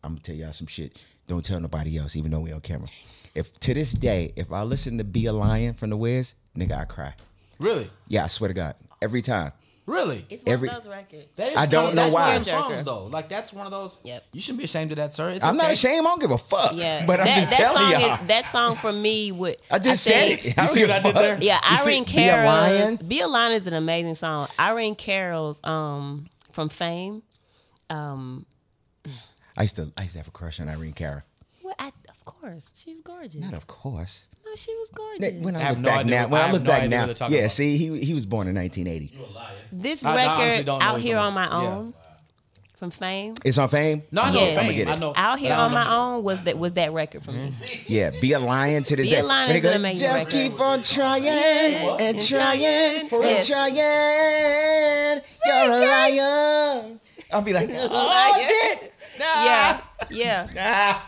I'm going to tell y'all some shit. Don't tell nobody else, even though we on camera. If to this day, if I listen to Be a Lion from The Wiz, nigga, I cry. Really? Yeah, I swear to God. Every time. Really? It's one Every- of those records. That is I don't know that's why. One of those songs though. Like that's one of those. Yep. You shouldn't be ashamed of that, sir. It's I'm not okay. ashamed. I don't give a fuck. Yeah. But I'm just telling y'all. That song for me would. I just said think- it. You see what I did there? Yeah, You see, Irene Be a Lion? Carroll's Be a Lion is an amazing song. Irene Carroll's from Fame. I used to have a crush on Irene Cara. Well, of course, she was gorgeous. Not of course. No, she was gorgeous. When I have look no back idea now, what- when I I have look no back idea now, what they're talking yeah. about. See, he was born in 1980. This I honestly record, don't know Out what Here you're on My talking about. Own, from Fame. It's on Fame. No, I know. Yes. Fame. I'ma get it. I know. Out Here But I on don't My know. Own was that record for me. Yeah, Be a Lion to this Be a day. Lion When is they an go, amazing just record. keep on trying Yeah. and And trying trying. and Yes. trying. You're a liar. I'll be like, oh shit. Nah. Yeah. Nah.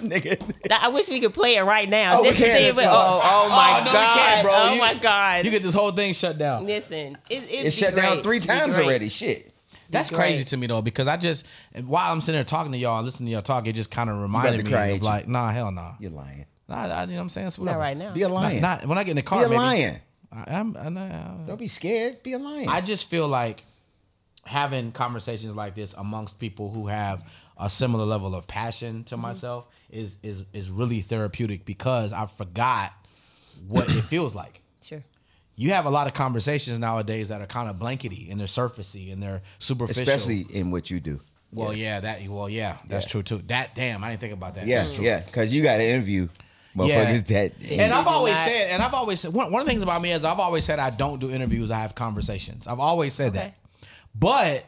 Nigga. I wish we could play it right now. Oh, we just to can. see it. Oh my no, we god. can't, bro. Oh You- my god. You get this whole thing shut down. Listen, It's shut down 3 times already. Shit. That's great. crazy to me though, because I just while I'm sitting there talking to y'all, listening to y'all talk, it just kind of reminded to me cry, of ain't you? like, nah, hell nah. You're lying. Nah, you know what I'm saying? It's Not whatever. right now. Be a lion. Not when I get in the car. Be a maybe. lion. I Don't be scared. Be a lion. I just feel like having conversations like this amongst people who have a similar level of passion to myself is really therapeutic because I forgot what it feels like. Sure. You have a lot of conversations nowadays that are kind of blankety and they're surfacey and they're superficial. Especially in what you do. Well, that's true too. I didn't think about that. Yeah, That's true. yeah. Because you got to interview motherfuckers that. And I've always not- said, one of the things about me is I've always said I don't do interviews, I have conversations. I've always said Okay. that. But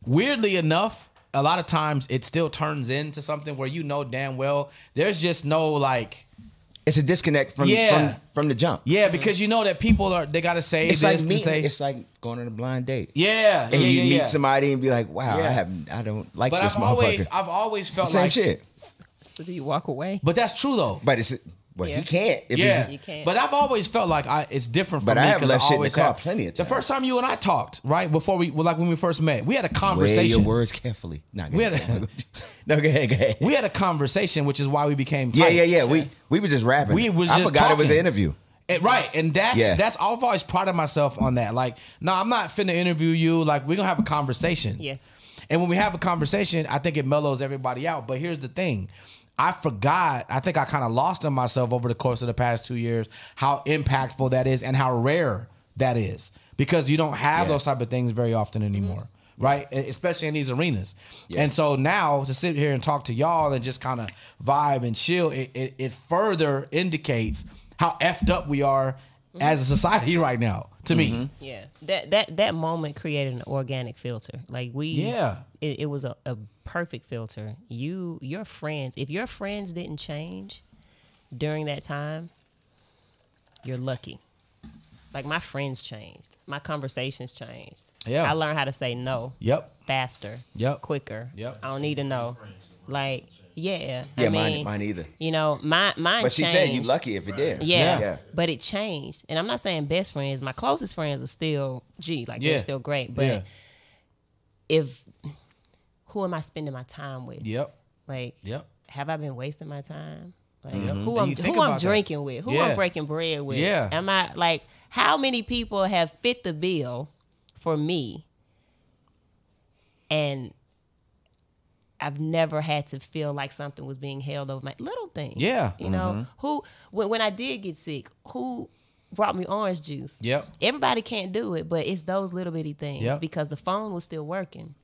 weirdly enough, a lot of times it still turns into something where you know damn well there's just no like. It's a disconnect from the jump. Yeah, because you know that people they got to say It's this like and meeting, say. it's like going on a blind date. Yeah. And you meet yeah. somebody and be like, wow, Yeah. I don't like But this I've always felt Same like. shit. So do you walk away? But that's true though. But he Yeah. can't. If Yeah, it's, You can't. but I've always felt like it's different for But me. I have 'cause left shit in the always car have. plenty of The times. first time you and I talked, right before when we first met, we had a weigh conversation. your words carefully. Nah, go We ahead. had No, go ahead. We had a conversation, which is why we became Yeah, tight. yeah. We were just rapping. We was I just forgot it was an talking. interview. Right, and that's Yeah. I've always prided myself on that. Like, no, I'm not finna interview you. Like, we're gonna have a conversation. Yes. And when we have a conversation, I think it mellows everybody out. But here's the thing. I forgot, I think I kind of lost in myself over the course of the past 2 years how impactful that is and how rare that is. Because you don't have Yeah. those type of things very often anymore. Right? Especially in these arenas. Yeah. And so now to sit here and talk to y'all and just kind of vibe and chill, it further indicates how effed up we are as a society right now, to me. Yeah. That moment created an organic filter. Like it was a perfect filter. Your friends, if your friends didn't change during that time, you're lucky. Like my friends changed. My conversations changed. Yeah. I learned how to say no. Yep. Faster. Yep. Quicker. Yep. I don't need to know. Like, yeah. Yeah, I mean, mine either. You know, mine But she said you changed. lucky if it did. Yeah. Yeah. But it changed. And I'm not saying best friends. My closest friends are still like Yeah. they're still great. But Yeah. who am I spending my time with? Yep. Like, Yep. have I been wasting my time? Like And who you I'm think who I'm about that. drinking with, who Yeah. I'm breaking bread with. Yeah. Am I like how many people have fit the bill for me and I've never had to feel like something was being held over my little things. Yeah. You know, who when I did get sick, who brought me orange juice? Yep. Everybody can't do it, but it's those little bitty things Yep. because the phone was still working.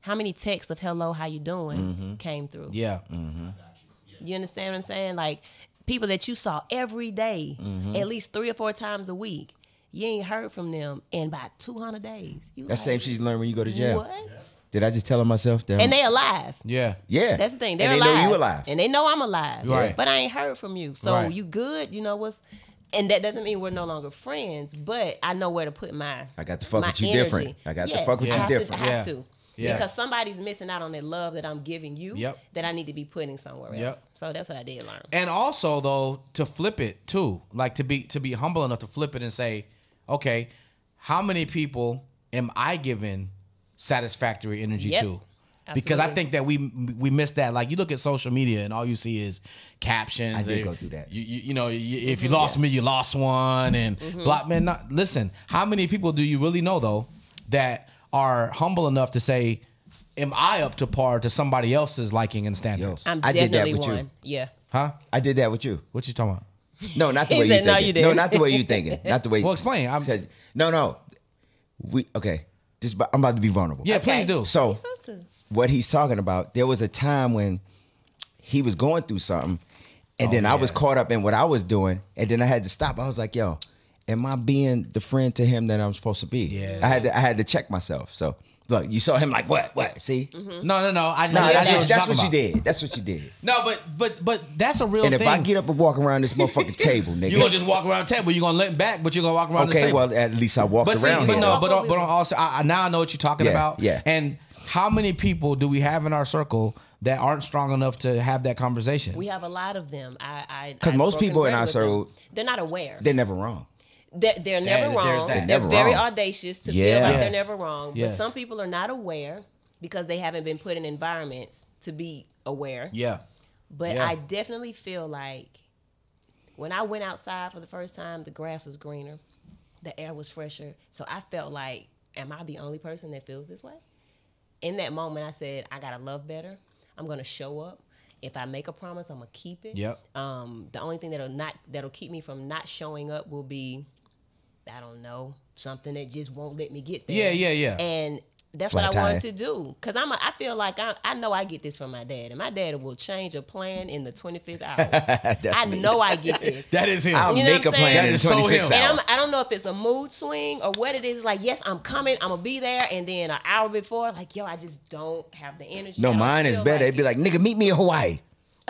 How many texts of hello, how you doing came through? Yeah. You understand what I'm saying? Like people that you saw every day, Mm-hmm. at least 3 or 4 times a week. You ain't heard from them in about 200 days. You That's the like, same shit you learn when you go to jail. What? Did I just tell on myself? That And they alive. Yeah. yeah. That's the thing. They're and they alive. know you alive. And they know I'm alive. Right. But I ain't heard from you. So Right. you good? You know what's... And that doesn't mean we're no longer friends, but I know where to put my I got to fuck my with you energy. different. I got to Yes, fuck with I you have to- different. I have Yeah. to. Yeah. Because somebody's missing out on that love that I'm giving you Yep. that I need to be putting somewhere Yep. else. So that's what I did learn. And also though, to flip it too, like to be humble enough to flip it and say, okay, how many people am I giving satisfactory energy Yep. to? Because I Absolutely. think that we miss that. Like you look at social media and all you see is captions. I did or go through that. You know, if you lost me, you lost one. And block man. Listen, how many people do you really know though that are humble enough to say, "Am I up to par to somebody else's liking and standards?" I'm I did that definitely with you. one. Yeah. Huh? I did that with you. What you talking about? No, not the He way you said, thinking. "No, you didn't." No, not the way you thinking. Not the way. Well, explain. No. We okay. I'm about to be vulnerable. Yeah, Okay. please do. So what he's talking about, there was a time when he was going through something, and then I was caught up in what I was doing, and then I had to stop. I was like, yo, am I being the friend to him that I'm supposed to be? Yeah. I had to check myself. So look, you saw him like what? See? No. I just, Nah, I that's, just what you did. That's what you did. No, but that's a real And thing. if I get up and walk around this motherfucking table, nigga. you gonna just walk around the table. You gonna let back, but you gonna walk around the okay, table. well, at least I walked But see, around but here. no, but also, now I know what you're talking Yeah, about. yeah. And how many people do we have in our circle that aren't strong enough to have that conversation? We have a lot of them. Because most people in our circle, circle, they're not aware. they're never wrong. They're never there's wrong. that. They're Never very wrong. audacious to Yeah. feel like Yes. they're never wrong. But Yes. some people are not aware because they haven't been put in environments to be aware. Yeah. But Yeah. I definitely feel like when I went outside for the first time, the grass was greener, the air was fresher. So I felt like, am I the only person that feels this way? In that moment, I said, I gotta love better. I'm gonna show up. If I make a promise, I'm gonna keep it. Yep. The only thing that'll keep me from not showing up will be, I don't know, something that just won't let me get there. Yeah. And that's Flat what I wanted tire. to do. Because I feel like I know I get this from my dad. And my dad will change a plan in the 25th hour. I know I get this. That is him. I'll You know make a what I'm plan saying? in That is so 26 him. hours. And I don't know if it's a mood swing or what it is. Like, yes, I'm coming. I'm going to be there. And then an hour before, like, yo, I just don't have the energy. No, I don't mine is feel better. It'd be it. like, nigga, meet me in Hawaii.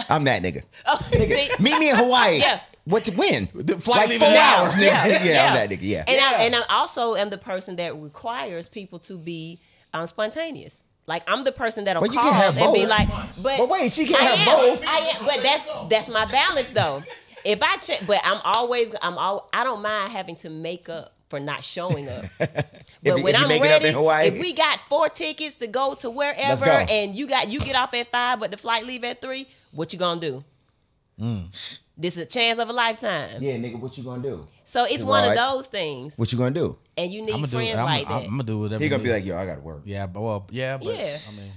I'm that nigga. Oh, see? Meet me in Hawaii. Yeah. What's when? The flight like leaving 4 now. hours, nigga. Yeah. I'm that nigga. Yeah. And I also am the person that requires people to be spontaneous. Like, I'm the person that'll But you call can have and be both. like, But wait, she can't I have am. both. I am, but that's my balance though. If I check, but I don't mind having to make up for not showing up. But If when you I'm make it up ready, in Hawaii. if we got 4 tickets to go to wherever, Let's go. and you get off at 5, but the flight leave at 3, what you gonna do? This is a chance of a lifetime. Yeah, nigga, what you gonna do? So it's one of Right. those things, What you gonna do? and you I'm need gonna do. friends I'm like that. gonna do whatever. He gonna you be need. like, yo, I gotta work. yeah, but Yeah.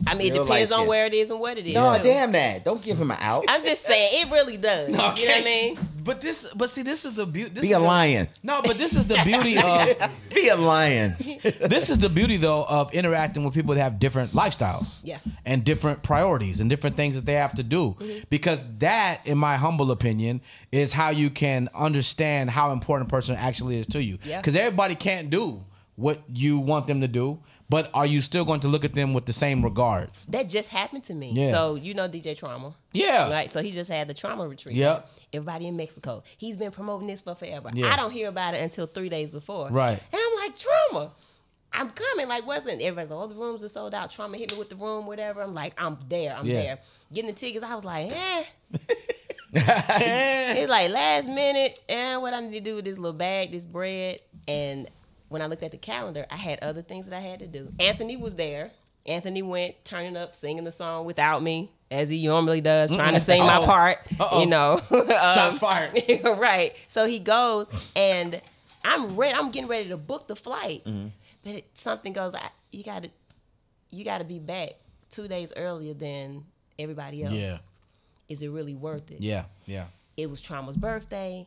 I mean, it Real depends on light-skinned. where it is and what it is. No, too. damn that. Don't give him an out. I'm just saying, it really does. You know what I mean? But see, this is the beauty. Be a lion. No, but this is the beauty of Be a lion. this is the beauty though of interacting with people that have different lifestyles, Yeah. and different priorities and different things that they have to do. Because that, in my humble opinion, is how you can understand how important a person actually is to you. Yeah. Because everybody can't do what you want them to do, but are you still going to look at them with the same regard? That just happened to me. Yeah. So you know DJ Trauma. Yeah. Right. So he just had the trauma retreat. Yep. Everybody in Mexico. He's been promoting this for forever. Yeah. I don't hear about it until 3 days before. Right. And I'm like, Trauma, I'm coming. Like, wasn't everybody's like, all the rooms are sold out. Trauma hit me with the room, whatever. I'm like, I'm there. I'm Yeah. there. Getting the tickets, I was like, It's like last minute, and what I need to do with this little bag, this bread. And when I looked at the calendar, I had other things that I had to do. Anthony was there. Anthony went turning up, singing the song without me, as he normally does, trying to sing my part. Uh-oh. You know, Shots fired. right. So he goes, and I'm ready. I'm getting ready to book the flight, but something goes. You got to be back 2 days earlier than everybody else. Yeah. Is it really worth it? Yeah. It was Trauma's birthday.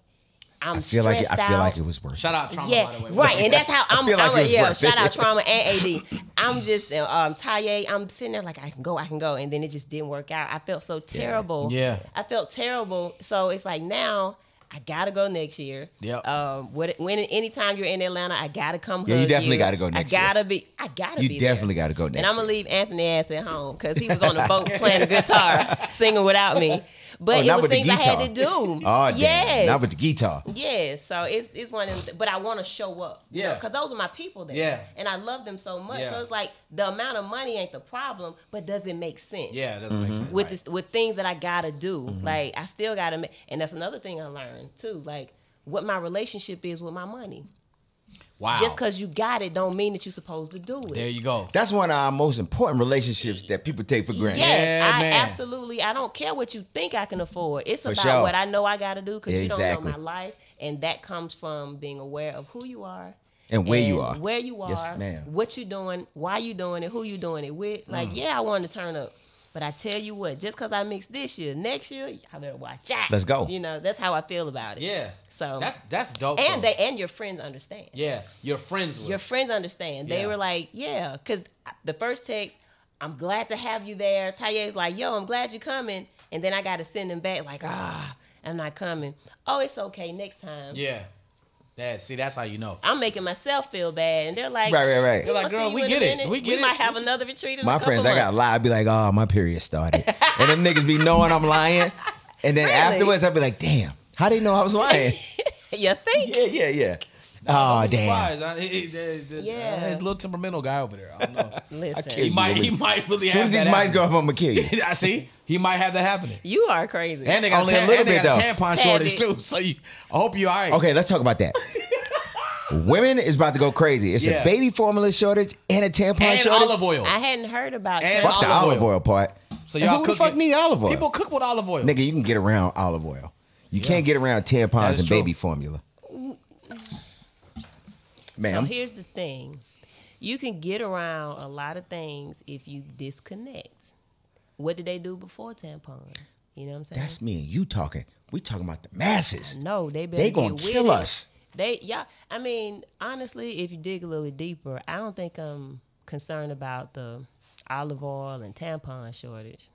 I'm I feel like stressed I feel out. like it was worth it. Shout out Trauma, Yeah, by the way. right, and that's how I'm. feel like it was yeah, worth shout it. out Trauma and AD. I'm just Taye. I'm sitting there like I can go, and then it just didn't work out. I felt so terrible. Yeah. I felt terrible. So it's like now I gotta go next year. Yep. Anytime you're in Atlanta, I gotta come. Yeah, you hug definitely gotta go next year. I gotta be You definitely got to go next. And I'm gonna year. leave Anthony ass at home because he was on the boat playing the guitar, singing without me. But Oh, it not was with the things I had to guitar. do. Oh, damn. Yes. Not with the guitar. Yeah, so it's one of them, but I want to show up. Yeah. Because those are my people there. Yeah. And I love them so much. Yeah. So it's like the amount of money ain't the problem, but does it make sense? Yeah, it doesn't make sense. With right. with things that I gotta do. Like I still gotta make, and that's another thing I learned too. Like what my relationship is with my money. Wow. Just because you got it don't mean that you're supposed to do it. There you go. That's one of our most important relationships that people take for granted. Yes, Yeah, I man. absolutely. I don't care what you think I can afford. It's For about sure. what I know I got to do because you don't Exactly. know my life, and that comes from being aware of who you are And where you are. where you are, Yes, ma'am. what you doing, why you doing it, who you doing it with. Like, yeah, I wanted to turn up, but I tell you what, just because I mixed this year, next year I better watch out. Let's go. You know, that's how I feel about it. Yeah. So That's dope. and though. and your friends understand. Yeah. Your friends will. Your friends understand. They Yeah. were like, yeah, because the first text, I'm glad to have you there. Taye was like, yo, I'm glad you're coming. And then I got to send them back like, I'm not coming. Oh, it's okay. Next time. Yeah. See, that's how you know. I'm making myself feel bad. And they're like, Right. They're like, I'll girl, see we you in a get it. minute. We get it. might have another retreat in a My couple friends, I got months. lie. I'd be like, oh, my period started. And them niggas be knowing I'm lying. And then Really? afterwards, I'd be like, damn, how they know I was lying? You think? Yeah. Oh, I'm damn. surprised. Yeah. He's a little temperamental guy over there. I don't know. Listen, can't- he might really As soon have as these that mics go happening. up, I'm going to kill you. I see. He might have that happening. you are crazy. And they got Only a little bit, a though. tampon Tad shortage bit. too. So I hope you all right. Okay, let's talk about that. Women is about to go crazy. It's Yeah. a baby formula shortage and a tampon And shortage. olive oil. I hadn't heard about And that. Fuck the olive olive oil. oil part. So And y'all who the cooking- fuck need olive oil? People cook with olive oil. Nigga, you can get around olive oil. You can't get around That tampons is and true. baby formula. Ma'am. So here's the thing. You can get around a lot of things if you disconnect. What did they do before tampons? You know what I'm saying? That's me and you talking. We talking about the masses. No, they better They gonna get with kill it. us. I mean, honestly, if you dig a little deeper, I don't think I'm concerned about the olive oil and tampon shortage.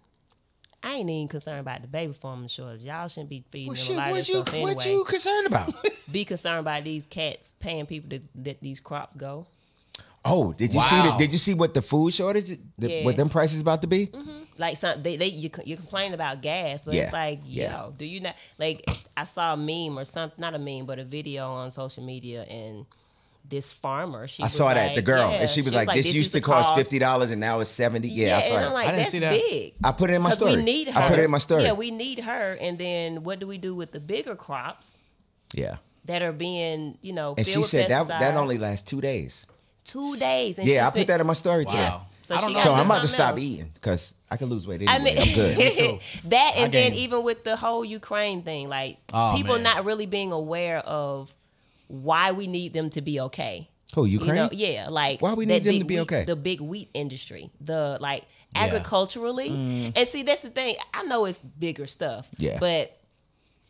I ain't even concerned about the baby formula shortage. Y'all shouldn't be feeding Well, them shit, a lot of what stuff anyway. you concerned about? Be concerned about these cats paying people to let these crops go. Oh, did you Wow. Did you see what the food shortage? Yeah. What them prices about to be? Like you complain about gas, but Yeah. it's like, Yeah. do you not like? I saw a meme or something, not a meme, but a video on social media, and this farmer, I saw that, the girl, and she was like, "This used to cost $50 and now it's $70." Yeah, I saw and that. I'm like, I didn't that's see that. big. I put it in my 'Cause story. we need her. I put it in my story. Yeah, we need her. And then what do we do with the bigger crops Yeah. that are being, And filled she with said that pesticides? only lasts 2 days. 2 days. And Yeah, she I put said- that in my story too. Wow. So I don't she know. So gotta I'm do about to something stop else. eating because I can lose weight I anyway. mean, I'm good. Me too. that I and then gained. even with the whole Ukraine thing, like Oh, people man. not really being aware of why we need them to be okay. Who, Ukraine? Yeah, like Why we that need them big to be wheat- okay? The big wheat industry, the like Yeah. agriculturally, and see that's the thing. I know it's bigger stuff, Yeah. but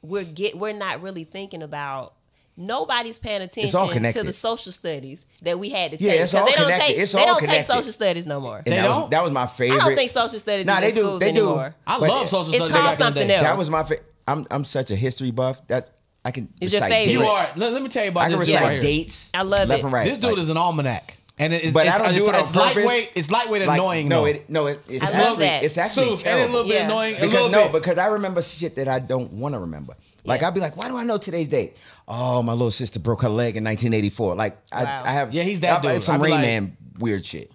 we're not really thinking about. Nobody's paying attention all to connected. the social studies that we had to Yeah, take. it's 'Cause all they don't connected. take It's they all don't take connected. social studies no more. And They that was, don't? that was my favorite. I don't think social studies Nah, in they the do. schools They do. anymore. I But love social It's studies. called back in the something day. else. That was my favorite. I'm such a history buff that I can It's your recite favorite. You dates. are. Let me tell you about I can this dude recite right here. dates. I love left it. and right. This dude Like, is an almanac, and it's But I don't do it on it's purpose. lightweight. It's lightweight and like, annoying. No, though. it's I love actually that. it's actually and a terrible. little bit Yeah. annoying. a Because little no, bit. because I remember shit that I don't want to remember. Like Yeah. I'd be like, why do I know today's date? Oh, my little sister broke her leg in 1984. Like Wow. I have. Yeah, he's that dude. It's some I'd be Rain like- Man weird shit.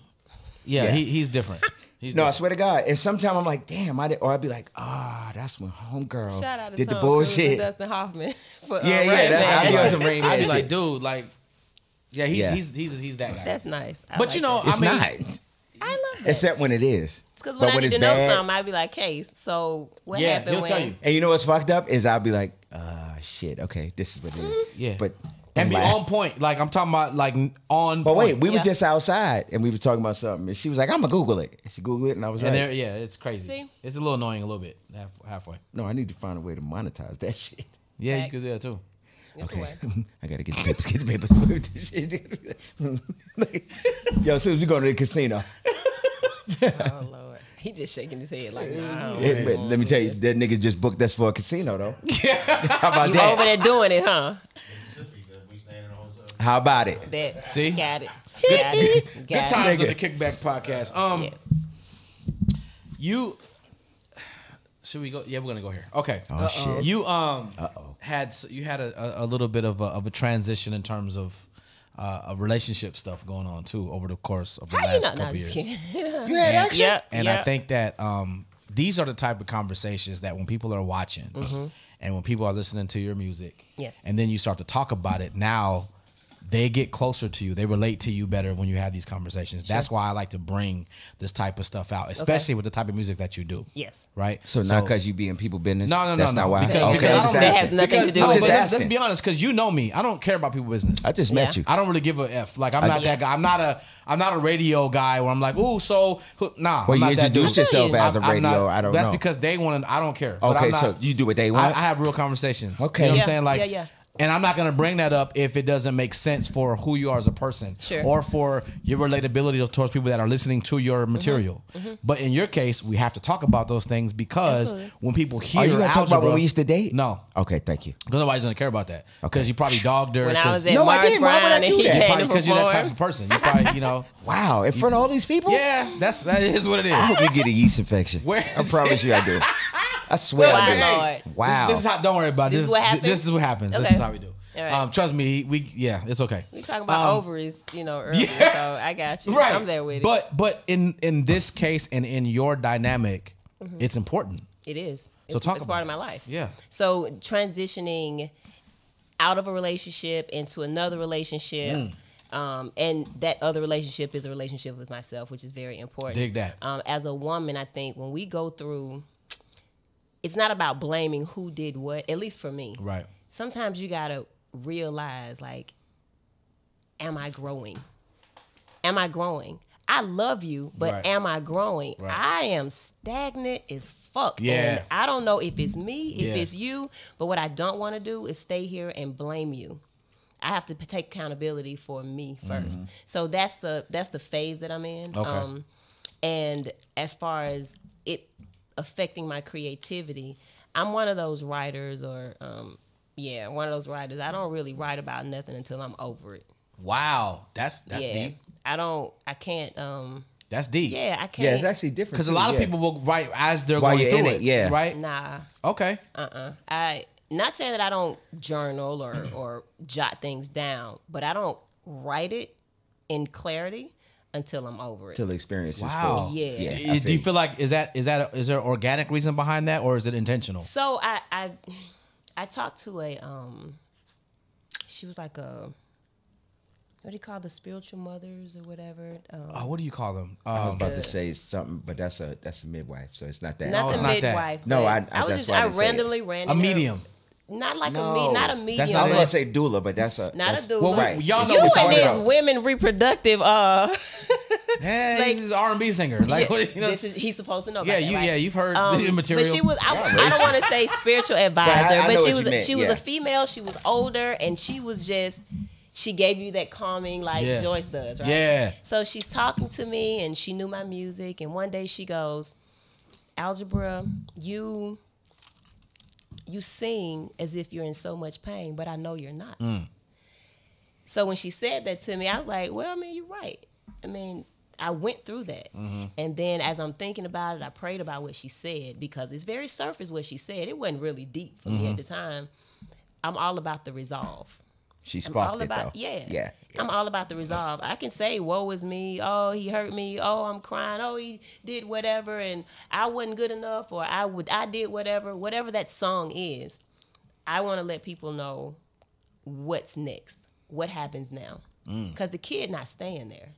yeah, yeah. he's different. He's No, I different. swear to God. And sometimes I'm like, damn, or I'd be like, that's when homegirl Shout out to did the Tom Cruise and bullshit. Dustin Hoffman for Yeah, Rain that- Man. I'd be on some Rain Man I'd be shit. like, dude, like, yeah, Yeah. he's that guy. That's nice. I But like you know, that. It's I mean, not. I love that. Except when it is. Because But when I need it's to know bad, something, I'd be like, Case, so what Yeah, happened he'll when? tell you. And you know what's fucked up is I'll be like, shit, okay, this is what it is. Yeah. But and be laugh. on point. Like I'm talking about, like on. But wait, point. we were Yeah. just outside and we were talking about something, and she was like, "I'm gonna Google it." And she Googled it, and I was And like, there, yeah, it's crazy. See? It's a little annoying, a little bit halfway. "No, I need to find a way to monetize that shit." Yeah, Facts. you could do that too. It's Okay, away. I gotta get the papers. Get the papers. Yo, as soon as we go to the casino, Oh Lord, he just shaking his head like, nah. but let me tell you, that nigga just booked us for a casino though. How about You that? over there doing it, huh? How about it? Bet. See? Got it. Good times on the Kickback Podcast. Yes. Should we go? Yeah, we're gonna go here. Okay. Oh shit. You had a little bit of a transition in terms of relationship stuff going on too over the course of the How you last not? No, couple just years. kidding. You had action. Yep. And yep. I think that these are the type of conversations that when people are watching and when people are listening to your music, Yes. and then you start to talk about it, now they get closer to you. They relate to you better when you have these conversations. That's why I like to bring this type of stuff out, especially with the type of music that you do. Yes. Right? So not because you be in people business. No, That's not why. Because, Okay, because I'm just that asking. has nothing to do no, with but it. let's be honest, because you know me. I don't care about people's business. I just met Yeah. you. I don't really give a F. Like I'm not that guy. I'm not a radio guy where I'm like, ooh, so nah. Well, I'm you not that introduced dude. yourself as a I'm radio. not- I don't That's know. because they want to. I don't care. But Okay, I'm not- so you do what they want. I have real conversations. Okay. You know what Yeah, I'm saying? Like, yeah. And I'm not gonna bring that up if it doesn't make sense for who you are as a person, Sure. or for your relatability towards people that are listening to your material. But in your case, we have to talk about those things because Absolutely. when people hear Are you gonna talk about when Algebra- we used to date? No, Okay, thank you. because nobody's gonna care about that. Because Okay. you probably dogged her. When I 'cause- was at No, I Mars didn't. Why would I Brown and do he that? came probably to because you're that perform. type of person. You probably, Wow, in front of all these people? yeah, that is what it is. I hope you get a yeast infection. Where I is promise it? you I do. I swear Why, I do. Lord? Wow. This is how. Don't worry about it. This is what happens? This is what happens. This Okay. is how we do. All right. Trust me. Yeah, it's okay. We talking about ovaries, earlier, yeah. so I got you. Right. I'm there with it. But in this case and in your dynamic, it's important. It is. So talk it's about part it. of my life. Yeah. So transitioning out of a relationship into another relationship, and that other relationship is a relationship with myself, which is very important. Dig that. As a woman, I think when we go through, it's not about blaming who did what, at least for me. Right. Sometimes you gotta realize, like, am I growing? Am I growing? I love you, but Right. am I growing? Right. I am stagnant as fuck. Yeah. And I don't know if it's me, if Yeah. it's you, but what I don't want to do is stay here and blame you. I have to take accountability for me first. So that's the phase that I'm in. Okay. And as far as it affecting my creativity, I'm one of those writers, one of those writers. I don't really write about nothing until I'm over it. Wow. That's deep. I can't. That's deep. Yeah, I can't. Yeah, it's actually different. Because a too, lot of yeah. people will write as they're While going you're through in it, yeah. Right. Nah. Okay. I not saying that I don't journal or jot things down, but I don't write it in clarity until I'm over it. Till the experience is Wow. full. Yeah. I Do you feel feel like is there an organic reason behind that, or is it intentional? So I talked to a she was like a, what do you call the spiritual mothers or whatever? What do you call them? I was about to say something, but that's a midwife, so it's not that. Not it's the not that. midwife. No, but I was that's just why I I didn't say it. randomly ran A into her. medium. Not like No. not a medium. That's I not was it. gonna say doula, but that's Not a that's, doula. Well, right. y'all know You what and we're talking this about. women reproductive. Yeah, like- he's an R&B singer. Like, Yeah, what, you know? he's supposed to know. Yeah, about that, right? you've heard the material. But she was. I Yeah, don't want to say spiritual advisor, I but know she what was. you meant, She was yeah. a female. She was older, and she was just. She gave you that calming, like Yeah. Joyce does, right? Yeah. So she's talking to me, and she knew my music. And one day she goes, "Algebra, you sing as if you're in so much pain, but I know you're not." So when she said that to me, I was like, well, I mean, you're right. I mean, I went through that. And then as I'm thinking about it, I prayed about what she said, because it's very surface what she said. It wasn't really deep for me at the time. I'm all about the resolve. She I'm sparked all it about, though. yeah. Yeah. I'm all about the resolve. I can say, woe is me. Oh, he hurt me. Oh, I'm crying. Oh, he did whatever, and I wasn't good enough, or I did whatever that song is. I want to let people know what's next, what happens now. Because the kid not staying there.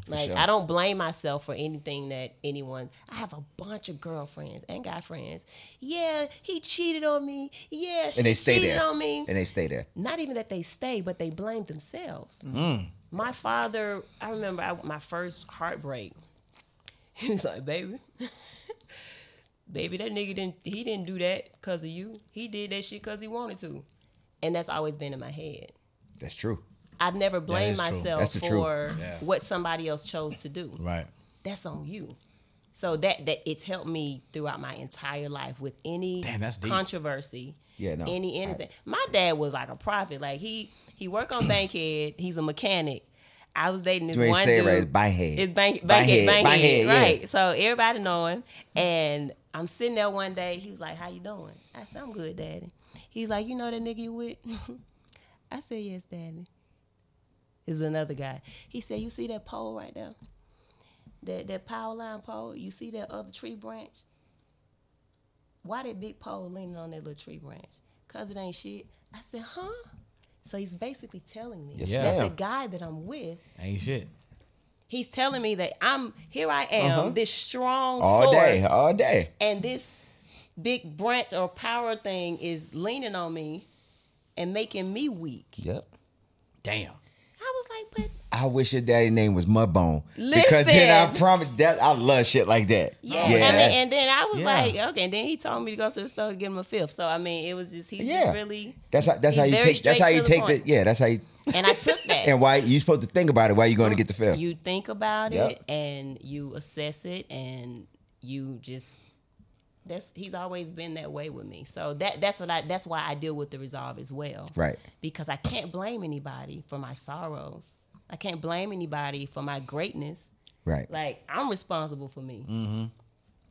Like, sure. I don't blame myself for anything that anyone. I have a bunch of girlfriends and guy friends. Yeah, he cheated on me. Yeah, she And they stay cheated there. on me. And they stay there. Not even that they stay, but they blame themselves. My father, I remember my first heartbreak. He was like, baby, that nigga didn't do that because of you. He did that shit because he wanted to. And that's always been in my head. That's true. I've never blamed true. myself That's the truth. for Yeah. what somebody else chose to do. Right. That's on you. So that it's helped me throughout my entire life with any Damn, that's deep. controversy. Yeah, no, anything. My dad was like a prophet. Like he worked on Bankhead. He's a mechanic. I was dating this You ain't one say it dude. right. It's Bankhead. It's Bankhead, Bankhead, right? yeah. So everybody know him. And I'm sitting there one day. He was like, "How you doing?" I said, "I'm good, Daddy." He's like, "You know that nigga you with?" I said, "Yes, Daddy." Is another guy. He said, "You see that pole right there? That power line pole? You see that other tree branch? Why that big pole leaning on that little tree branch? Cause it ain't shit." I said, "Huh?" So he's basically telling me Yes, that ma'am. the guy that I'm with, Ain't shit. he's telling me that here I am, this strong all source, day, all day. and this big branch or power thing is leaning on me and making me weak. Yep. I Damn. was like, but I wish your daddy name was Mudbone. Because Listen. then I promise that I love shit like that. yeah. And then I was Yeah. like, okay. And then he told me to go to the store to get him a fifth. So I mean, it was just he's Yeah. just really That's how he's you very take. That's how straight you to the take the. point. Yeah, that's how you. And I took that. And why you supposed to think about it? Why you going to get the fifth? You think about Yep. it and you assess it and you just he's always been that way with me. So that's why I deal with the resolve as well. Right. Because I can't blame anybody for my sorrows. I can't blame anybody for my greatness. Right. Like I'm responsible for me. Mm-hmm.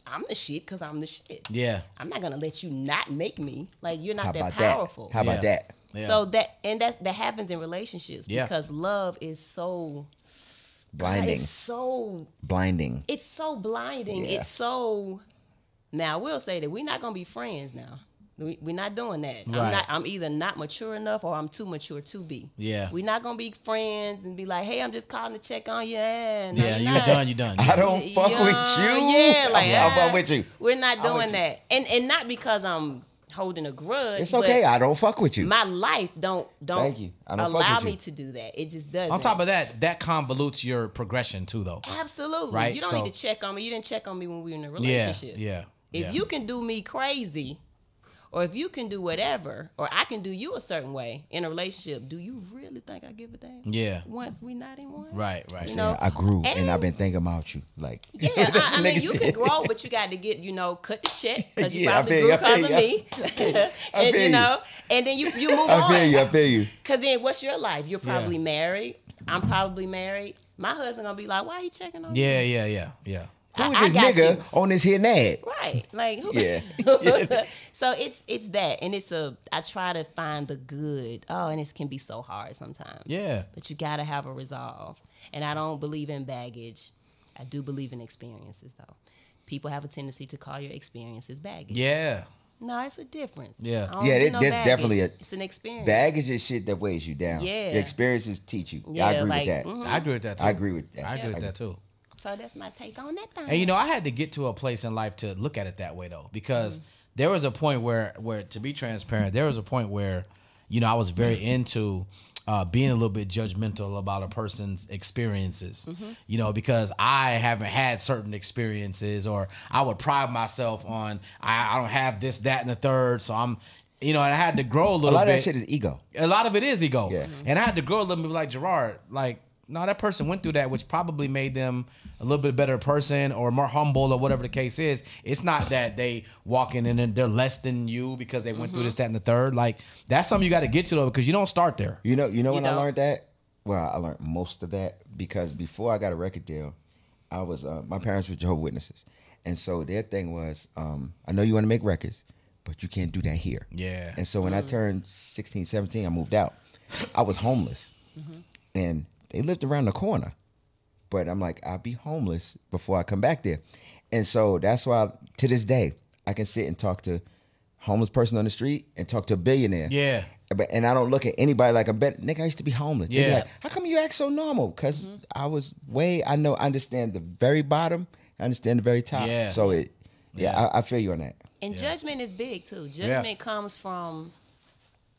I'm the shit because I'm the shit. Yeah. I'm not gonna let you not make me. Like you're not How that about powerful. that? How about Yeah. that? Yeah. So that happens in relationships Yeah. because love is so Blinding. It's so Blinding. it's so blinding. Yeah. It's so. Now I will say that we're not gonna be friends now. We're not doing that. Right. I'm either not mature enough or I'm too mature to be. Yeah. We're not gonna be friends and be like, "Hey, I'm just calling to check on you." No, Yeah, you're you not. done. You done. I don't fuck with you. Yeah, like I'm with you. We're not I'm with doing you. that, and not because I'm holding a grudge. It's okay. but I don't fuck with you. my life don't Thank you. I don't fuck allow with you. me to do that. It just doesn't. On top of that convolutes your progression too, though. absolutely, Right, you don't so- need to check on me. You didn't check on me when we were in a Yeah. relationship. Yeah. If yeah. you can do me crazy, or if you can do whatever, or I can do you a certain way in a relationship, do you really think I give a damn? Yeah. Once we not in one? Right. Right. You know, Yeah, I grew and and- I've been thinking about you. Like, Yeah, I mean, nigga you can shit. grow, but you got to get, cut the check because you Yeah, I probably feel grew you, I because feel of you. me. I And feel you. and then you move I on. feel you. I feel you. Because then what's your life? You're probably Yeah. married. I'm probably married. My husband going to be like, why are you checking on me? Yeah. Yeah. Yeah. Yeah. Who I is this got nigga you. on this here nad? Right. Like, who? Yeah. So it's that. And I try to find the good. Oh, and it can be so hard sometimes. Yeah. But you got to have a resolve. And I don't believe in baggage. I do believe in experiences, though. People have a tendency to call your experiences baggage. Yeah. No, it's a difference. Yeah. I don't Yeah, do there's baggage. definitely a- It's an experience. Baggage is shit that weighs you down. Yeah. The experiences teach you. Yeah, I agree like, with that. mhm. I agree with that too. I agree with that. I agree with that too. So that's my take on that thing. And I had to get to a place in life to look at it that way though, because there was a point where to be transparent, there was a point where, I was very into being a little bit judgmental about a person's experiences, because I haven't had certain experiences, or I would pride myself on I don't have this, that, and the third, so I'm. And I had to grow a A little lot bit. of that shit is ego. A lot of it is ego. Yeah. And I had to grow a little bit like Jarard. Like, no, that person went through that, which probably made them a little bit better person or more humble or whatever the case is. It's not that they walk in and they're less than you because they went through this, that, and the third. Like, that's something you got to get to, though, because you don't start there. You know when I don't? learned that? Well, I learned most of that because before I got a record deal, I was my parents were Jehovah's Witnesses. And so their thing was, I know you want to make records, but you can't do that here. Yeah. And so when I turned 16, 17, I moved out. I was homeless. And they lived around the corner. But I'm like, I'll be homeless before I come back there. And so that's why, to this day, I can sit and talk to a homeless person on the street and talk to a billionaire. Yeah. And I don't look at anybody like a nigga, I used to be homeless. They be Yeah. like, how come you act so normal? Because I was I understand the very bottom, I understand the very top. Yeah. So Yeah. I feel you on that. And judgment is big too. Judgment comes from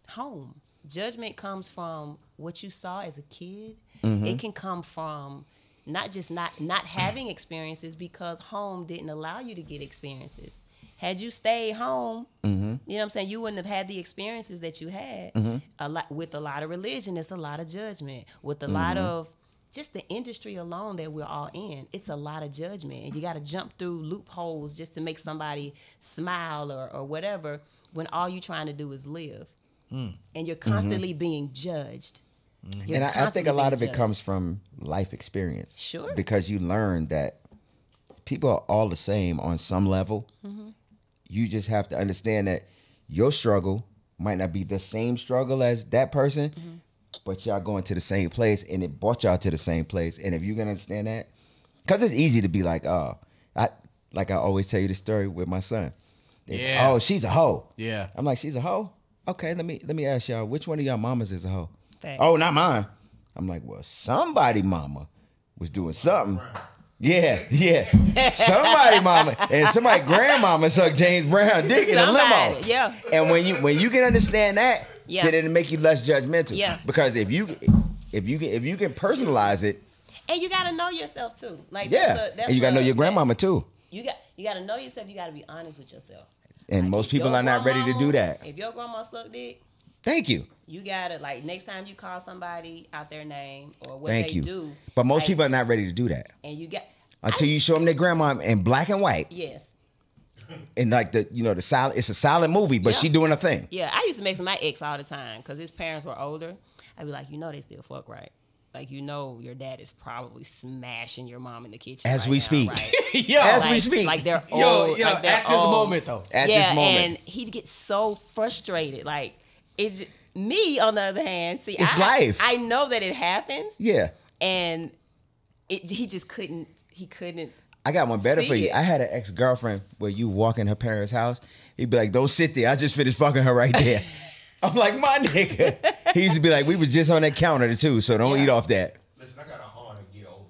home. Judgment comes from what you saw as a kid. It can come from not just not having experiences because home didn't allow you to get experiences. Had you stayed home, Mm-hmm. you know what I'm saying, you wouldn't have had the experiences that you had. A lot with a lot of religion, it's a lot of judgment. With a lot of just the industry alone that we're all in, it's a lot of judgment. And you got to jump through loopholes just to make somebody smile or whatever, when all you're trying to do is live. And you're constantly being judged. You're And I think constantly a lot being of it judged. comes from life experience. Sure. Because you learn that people are all the same on some level. You just have to understand that your struggle might not be the same struggle as that person, but y'all going to the same place, and it brought y'all to the same place. And if you can understand that, because it's easy to be like, I always tell you the story with my son. Yeah. Oh, she's a hoe. Yeah. I'm like, she's a hoe? Okay, let me ask y'all, which one of y'all mamas is a hoe? Facts. Oh, not mine. I'm like, well, somebody mama was doing something. Yeah. Somebody mama and somebody grandmama sucked James Brown dick in a limo. Somebody, yeah. And when you can understand that, Yeah. then it'll make you less judgmental. Yeah. Because if you can personalize it, And you got to know yourself too. Like yeah. And you gotta know your grandmama too. You got to know yourself. You got to be honest with yourself. And Like, most if people your are not ready to do grandmama- that. If your grandma sucked dick, Thank you. you gotta, like, next time you call somebody out their name or what Thank they you. do. But most like, people are not ready to do that. and you got Until you show them their grandma in black and white. yes. And like the silent, it's a silent movie, but Yeah. she doing a thing. Yeah, I used to make my ex all the time because his parents were older. I'd be like, they still fuck right. Like, your dad is probably smashing your mom in the kitchen As right we now, speak. right? Yo, As like, we speak. Like they're yo, old. like they're at this old. moment though. At yeah, this moment. and he'd get so frustrated. Like, it's me on the other hand. See, It's life. I know that it happens, Yeah. and he just couldn't. He couldn't. I got one better See for you. it. I had an ex-girlfriend where you walk in her parents' house. He'd be like, don't sit there. I just finished fucking her right there. I'm like, my nigga. He used to be like, we was just on that counter too, so don't Yeah. eat off that. Listen, I got a aunt a year older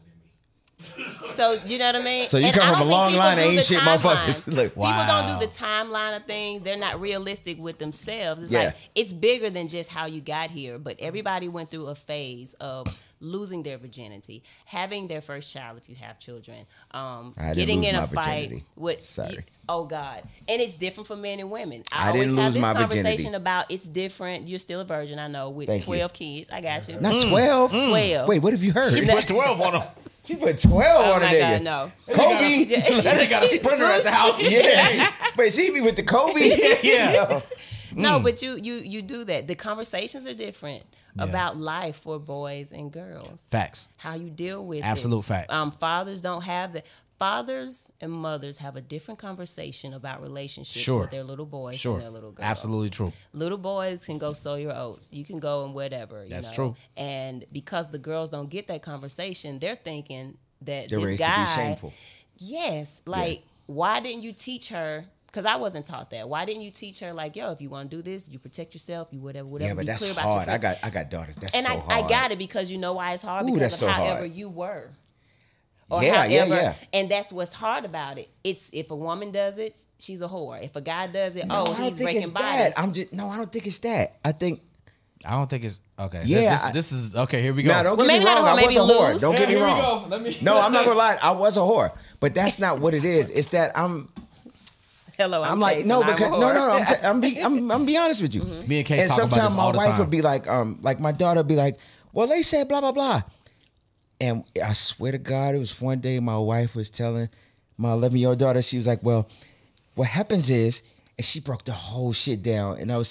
than me. So you know what I mean. So you And come I from a don't long think line of people do ain't the shit timeline. motherfuckers. Look, Wow. People don't do the timeline of things. They're not realistic with themselves. It's Yeah. like it's bigger than just how you got here. But everybody went through a phase of losing their virginity, having their first child if you have children, didn't getting lose in my a fight virginity. with. Sorry. Oh God, and it's different for men and women. I always didn't have lose this my conversation virginity. about it's different. You're still a virgin, I know, with Thank you. 12 kids. I got you. not 12? 12. Wait, what have you heard? She put 12 on him. She put 12 Oh on a my nigga. God, no. Kobe. That nigga got a sprinter at the house. Yeah. But she be with the Kobe. Yeah. No, but you do that. The conversations are different about life for boys and girls. Facts. How you deal with Absolute it. fact. Fathers don't have that. Fathers and mothers have a different conversation about relationships Sure. with their little boys Sure. and their little girls. Absolutely true. Little boys can go sow your oats. You can go and whatever. That's know? true. And because the girls don't get that conversation, they're thinking that They're this raised guy. to be shameful. Yes. Like, why didn't you teach her? Because I wasn't taught that. Why didn't you teach her, like, yo, if you want to do this, you protect yourself, you whatever. Yeah, but be that's clear about hard. your I got daughters. That's and so I hard. got it because you know why it's hard? Ooh, Because that's of so however hard. you were. Or Yeah, yeah, however, yeah. And that's what's hard about it. It's if a woman does it, she's a whore. If a guy does it, No, I don't he's think breaking it's bodies. that. I don't think it's that. I think I don't think it's okay. Yeah, This is okay. Here we go. Nah, don't Well, get me maybe not wrong. a whore, I was maybe a whore. loose. Don't get me Here we wrong. go. Let me. No, I'm not gonna lie. I was a whore, but that's not what it is. It's that Hello, I'm like Case no, and I'm a because no. whore. I'm be honest with you. Me and Case And talk about sometimes this my all the wife time. would be like my daughter would be like, well, they said blah blah blah, and I swear to God, it was one day my wife was telling my 11-year-old daughter, she was like, well, what happens is. And she broke the whole shit down, and I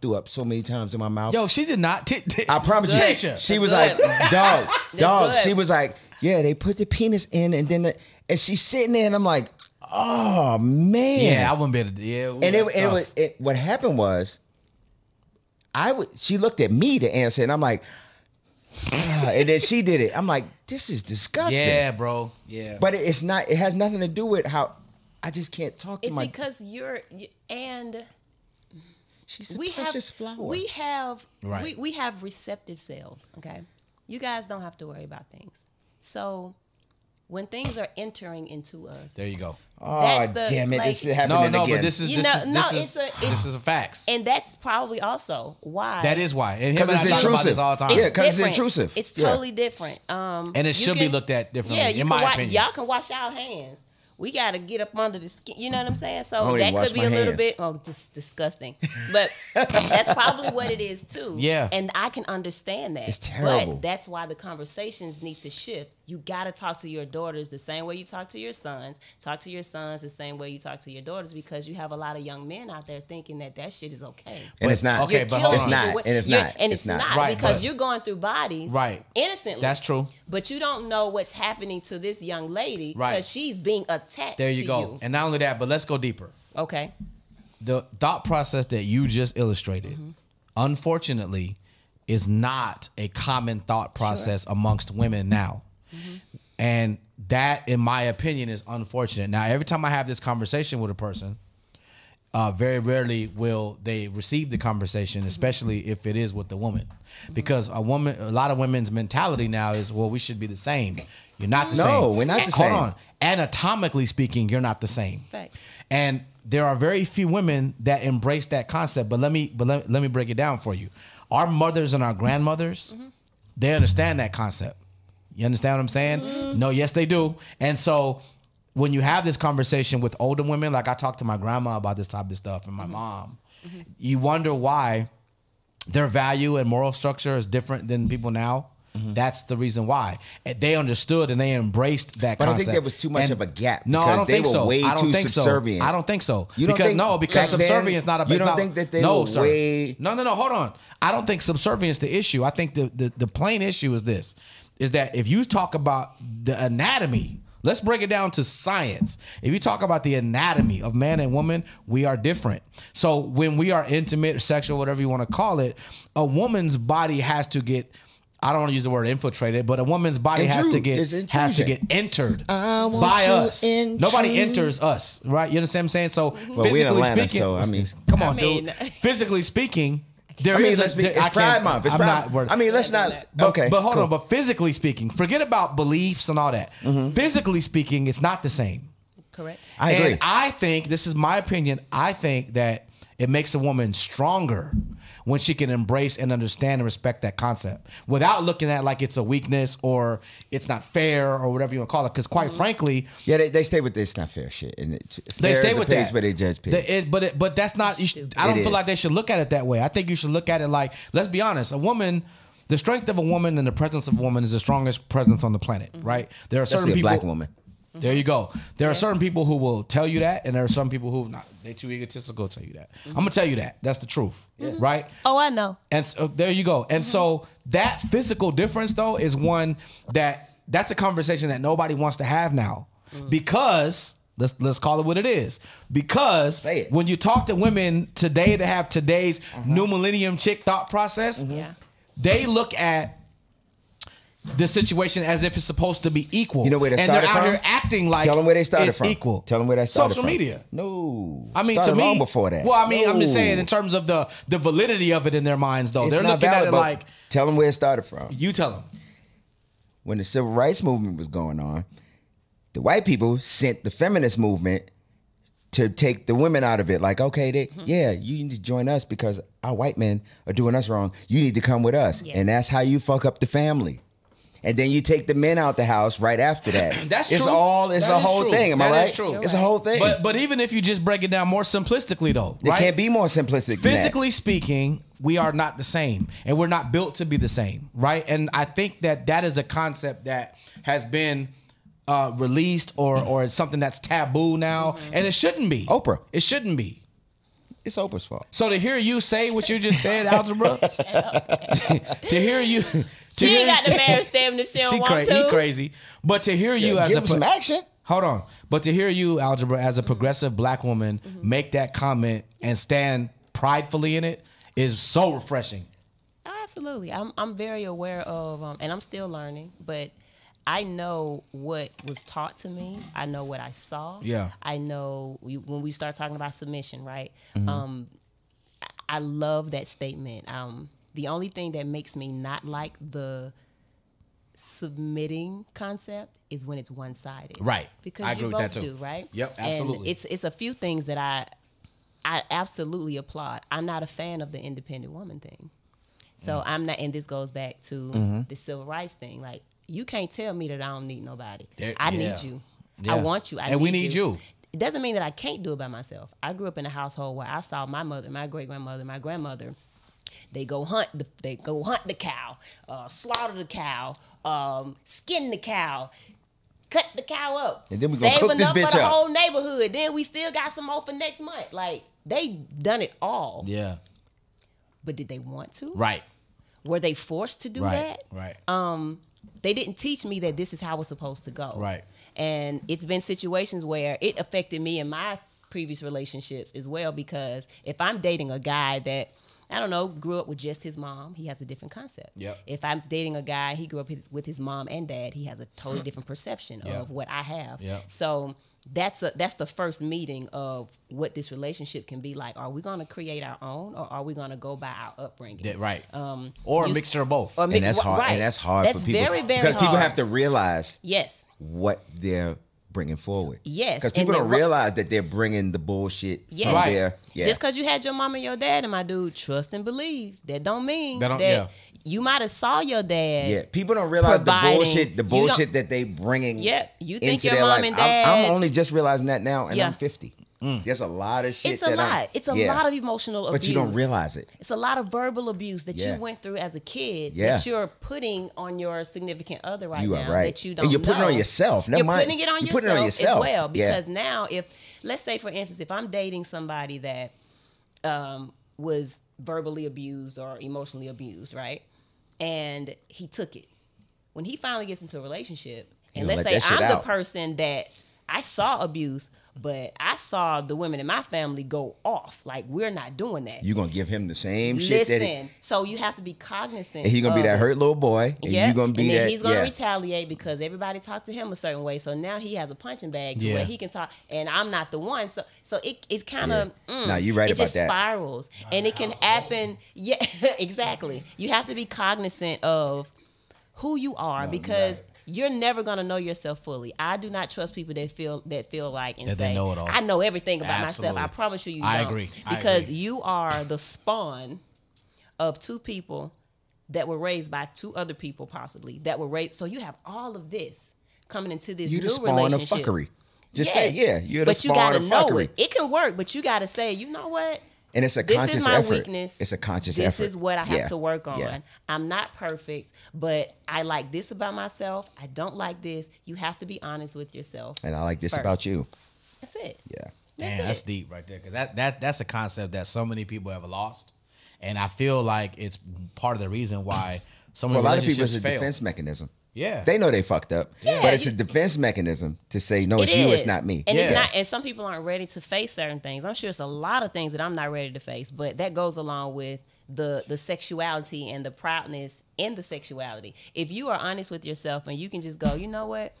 threw up so many times in my mouth. Yo, she did not. I promise you, Tasha. she was That's like, dog. good. She was like, yeah, they put the penis in, and then and she's sitting there, and I'm like, oh man. Yeah, I wouldn't be able to. Yeah, ooh, And that's tough. what happened was, she looked at me to answer, and I'm like, and then she did it. I'm like, this is disgusting. Yeah, bro. Yeah. But it's not. It has nothing to do with how. I just can't talk to It's my. because She's a we precious have flower. we have Right. we have receptive cells. Okay, you guys don't have to worry about things. So when things are entering into us, there you go. oh that's the, damn it! like- this is happening No, again. but this is You this know, is no, this it's is a facts. and that's probably also why That is why. And him because and it's I talk about this intrusive. all the time. Yeah, because it's different. intrusive. It's Yeah. totally different. And it you should be looked at differently, Yeah, you in can my opinion. Y'all can wash y'all hands. we got to get up under the skin. You know what I'm saying? So only that wash could be my a little hands. bit, just disgusting. But that's probably what it is too. Yeah. And I can understand that. It's terrible. But that's why the conversations need to shift. You got to talk to your daughters the same way you talk to your sons. Talk to your sons the same way you talk to your daughters, because you have a lot of young men out there thinking that shit is okay. And it's not. Okay, You're but killing hold it's on. not. people. And it's You're- not. And It's it's not. not, Right, because but- you're going through bodies Right. innocently. That's true. But you don't know what's happening to this young lady because Right. she's being attached There you to go. you. And not only that, but let's go deeper. Okay. The thought process that you just illustrated, unfortunately, is not a common thought process amongst women now. And that, in my opinion, is unfortunate. Now, every time I have this conversation with a person, very rarely will they receive the conversation, especially if it is with the woman. Because a lot of women's mentality now is, well, we should be the same. You're not the same. No, we're not the same. Hold on. Anatomically speaking, you're not the same. Facts. And there are very few women that embrace that concept. But let me break it down for you. Our mothers and our grandmothers, they understand that concept. You understand what I'm saying? No, yes, they do. And so when you have this conversation with older women, like I talked to my grandma about this type of stuff and my mom, you wonder why their value and moral structure is different than people now. That's the reason why. And they understood and they embraced that But concept. I think there was too much And of a gap. No, because I don't they think were so. way I don't too think subservient. so. I don't think so. You don't because think no, because back then- subservience not a. you it's don't not- think that they no, were sir. way- No. Hold on. I don't think subservience the issue. I think the plain issue is this: is that if you talk about the anatomy. Let's break it down to science. If you talk about the anatomy of man and woman, we are different. So when we are intimate, sexual, whatever you want to call it, a woman's body has to get, I don't want to use the word infiltrated, but a woman's body has to It's get entered I want by to us. Nobody intrude. enters us, right? You understand what I'm saying? So Well, we in physically Atlanta, speaking, so I mean, come on, I mean- dude. Physically speaking, there I mean, is let's be. I It's can't- Pride Month. It's I'm Pride. not. I mean, let's not. But, Okay, but hold cool. on. But physically speaking, forget about beliefs and all that. Physically speaking, it's not the same. Correct. I agree. And I think, this is my opinion, I think that it makes a woman stronger when she can embrace and understand and respect that concept without looking at like it's a weakness or it's not fair or whatever you want to call it. Because quite frankly, Yeah, they stay with this not fair shit. And they fair stay is a with pigs, that. but they judge pigs. But that's not. I don't It feel is. like they should look at it that way. I think you should look at it like, let's be honest. A woman, the strength of a woman and the presence of a woman is the strongest presence on the planet, right? There are certain Especially a people. black woman. There you go. There are certain people who will tell you that, and there are some people who not. They too egotistical to tell you that. I'm gonna tell you that. That's the truth, right? Oh, I know. And so, there you go. And so that physical difference, though, is one that's a conversation that nobody wants to have now, because let's call it what it is. Because Say it. when you talk to women today that have today's new millennium chick thought process, Yeah. they look at the situation as if it's supposed to be equal. You know where they and they're started out from? here acting like Tell them where they started it's from. equal. Tell them where they started Social from. media. No. I mean, Started to me, long before that. Well, I mean, I'm just No. saying in terms of the validity of it in their minds, though. It's They're not looking valid, at it but like, tell them where it started from. you tell them. When the civil rights movement was going on, the white people sent the feminist movement to take the women out of it. Like, okay, you need to join us because our white men are doing us wrong. You need to come with us. Yes. And that's how you fuck up the family. And then you take the men out the house right after that. That's it's true. It's That a is whole true. thing. Am I That right? is true. It's a whole thing. But even if you just break it down more simplistically, though, it right? can't be more simplistic than that. Physically speaking, we are not the same, and we're not built to be the same, right? And I think that is a concept that has been released, or it's something that's taboo now, and it shouldn't be. Oprah. It shouldn't be. It's Oprah's fault. So to hear you say what you just said, Algebra, to hear you. She ain't got the marriage stamp if she don't want to. He crazy. But to hear you as Give a them some action. hold on, but to hear you, Algebra, as a progressive black woman, make that comment and stand pridefully in it is so refreshing. Absolutely. I'm very aware of, and I'm still learning, but I know what was taught to me. I know what I saw. Yeah. I know when we start talking about submission, right? I love that statement. The only thing that makes me not like the submitting concept is when it's one-sided. Right. Because I agree you with both that too. do, right? Yep, absolutely. And it's a few things that I absolutely applaud. I'm not a fan of the independent woman thing. So I'm not, and this goes back to the civil rights thing. Like, you can't tell me that I don't need nobody. I need you. I want you. And we need you. It doesn't mean that I can't do it by myself. I grew up in a household where I saw my mother, my great-grandmother, my grandmother. They go hunt the cow, slaughter the cow, skin the cow, cut the cow up, and then we gonna cook this bitch for the up. whole neighborhood. Then we still got some more for next month. Like they done it all. Yeah. But did they want to? Right. Were they forced to do that? Right. They didn't teach me that this is how it's supposed to go. Right. And it's been situations where it affected me in my previous relationships as well, because if I'm dating a guy that, I don't know, grew up with just his mom, he has a different concept. Yep. If I'm dating a guy, he grew up with his mom and dad, he has a totally different perception of what I have. Yep. So that's the first meeting of what this relationship can be like. Are we going to create our own, or are we going to go by our upbringing? Right. Or a mixture of both. And that's hard. Right. And that's hard That's for people. very, very because people hard. have to realize Yes. what they're bringing forward. Yes. Because people And don't realize that they're bringing the bullshit Yes. from Right. there. Yeah. Just because you had your mom and your dad, and my dude, trust and believe. That don't mean That don't- that yeah. you might have saw your dad. Yeah, people don't realize providing- the bullshit that they bringing. Yeah, you think into your their mom life. and dad. I'm only just realizing that now, and Yeah. I'm 50. There's a lot of shit. It's a lot. It's a lot of emotional abuse. But you don't realize it. It's a lot of verbal abuse that Yeah. you went through as a kid Yeah. that you're putting on your significant other right You now are right. that you don't And you're putting it know. on yourself. Never You're mind. putting it on You're yourself, putting it on yourself. as well. Yeah. Because now, if, let's say, for instance, if I'm dating somebody that was verbally abused or emotionally abused, right? And he took it. When he finally gets into a relationship, and He'll let's let say that shit I'm the out. person that I saw abuse, but I saw the women in my family go off. Like, we're not doing that. You're going to give him the same shit that Listen, so you have to be cognizant. and he's going to be of that it. hurt little boy. And Yeah, you're going to be and then that. he's going to yeah. retaliate because everybody talked to him a certain way. So now he has a punching bag to Yeah. where he can talk, and I'm not the one. So it kind of No, you're right it about just that. spirals, and it can happen. Yeah, exactly. You have to be cognizant of who you are, because you're never gonna know yourself fully. I do not trust people that feel like and That they say, know it all. I know everything about Absolutely. myself. I promise you, I don't. agree. I Because agree. you are the spawn of two people that were raised by two other people, possibly that were raised. So you have all of this coming into this You new the spawn of relationship. fuckery. Just say, yeah, you're the but you spawn gotta of know fuckery. it. It can work, but you gotta say, you know what? And it's a This conscious is my effort. weakness. It's a conscious This effort. is what I have Yeah. to work on. Yeah. I'm not perfect, but I like this about myself. I don't like this. You have to be honest with yourself. And I like this first. about you. That's it. Yeah. Man, it. that's deep right there. Because that's a concept that so many people have lost. And I feel like it's part of the reason why so For many a lot of people, relationships it's a fail. defense mechanism. Yeah. They know they fucked up, Yeah, but it's you- a defense mechanism to say, no, it's It you, is. it's not me. And Yeah. it's not, and some people aren't ready to face certain things. I'm sure it's a lot of things that I'm not ready to face, but that goes along with the sexuality and the proudness in the sexuality. If you are honest with yourself and you can just go, you know what?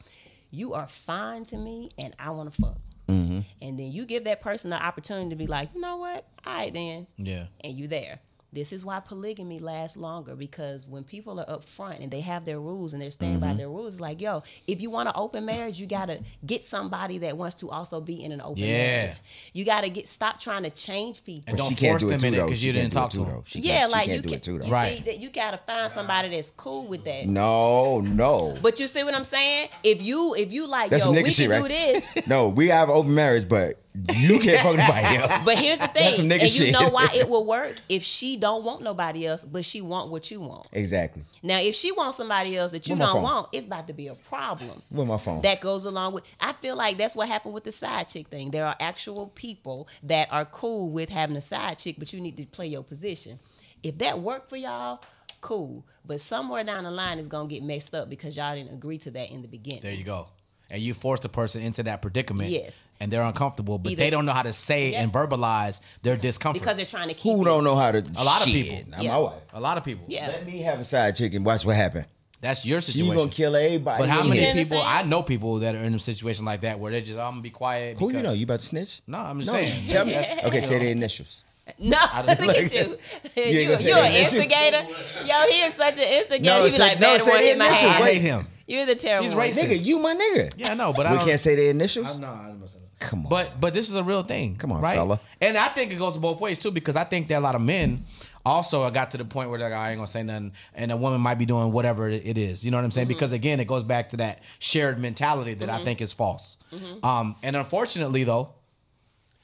You are fine to me and I want to fuck. Mm-hmm. And then you give that person the opportunity to be like, you know what? All right, then. Yeah. And you there. This is why polygamy lasts longer, because when people are up front and they have their rules and they're standing by their rules, it's like, yo, if you want an open marriage, you got to get somebody that wants to also be in an open marriage. You got to stop trying to change people. And But don't she can't force do it them too, in it though. because She you can't didn't do it talk too, to though. them. She Yeah, can't- like she you can't do can, it too, though. you Right. see that you got to find somebody that's cool with that. No. But you see what I'm saying? If you like, That's yo, some we nigga can shit, do right? this. No, we have open marriage, but you can't fuck nobody else. But here's the That's some thing, nigga and you shit. know why it will work? If she don't want nobody else, but she want what you want. Exactly. Now, if she wants somebody else that you Where my don't phone? want, it's about to be a problem. With my phone. That goes along with, I feel like that's what happened with the side chick thing. There are actual people that are cool with having a side chick, but you need to play your position. If that worked for y'all, cool. But somewhere down the line, it's going to get messed up because y'all didn't agree to that in the beginning. There you go. And you force the person into that predicament. Yes. And they're uncomfortable, but Either- they don't know how to say Yeah. and verbalize their discomfort. Because they're trying to keep Who it. don't know how to? A lot of Shit, people. Not Yeah. my wife. a lot of people. Yeah. Let me have a side chick and watch what happen. That's your She situation. gonna kill everybody. But how in many here. what I'm people? saying? I know people that are in a situation like that where they're just, I'm gonna be quiet. Who you because- know? You about to snitch? No, I'm just No, saying. tell me. That's- Okay, say the initials. No, look at you. ain't gonna say You're the an initials? instigator. Yo, he is such an instigator. No, he be say- like, no, man, say one the hit my initials. I ass. hate him. You're the terrible He's one. racist. Nigga, you my nigga. Yeah, I know, but I We don't. can't say the initials. No, I must. Come on. But this is a real thing. Come on, right? fella. And I think it goes both ways too, because I think that a lot of men Also, I got to the point where like, I ain't gonna say nothing, and a woman might be doing whatever it is. You know what I'm saying? Because again, it goes back to that shared mentality that I think is false. And unfortunately, though,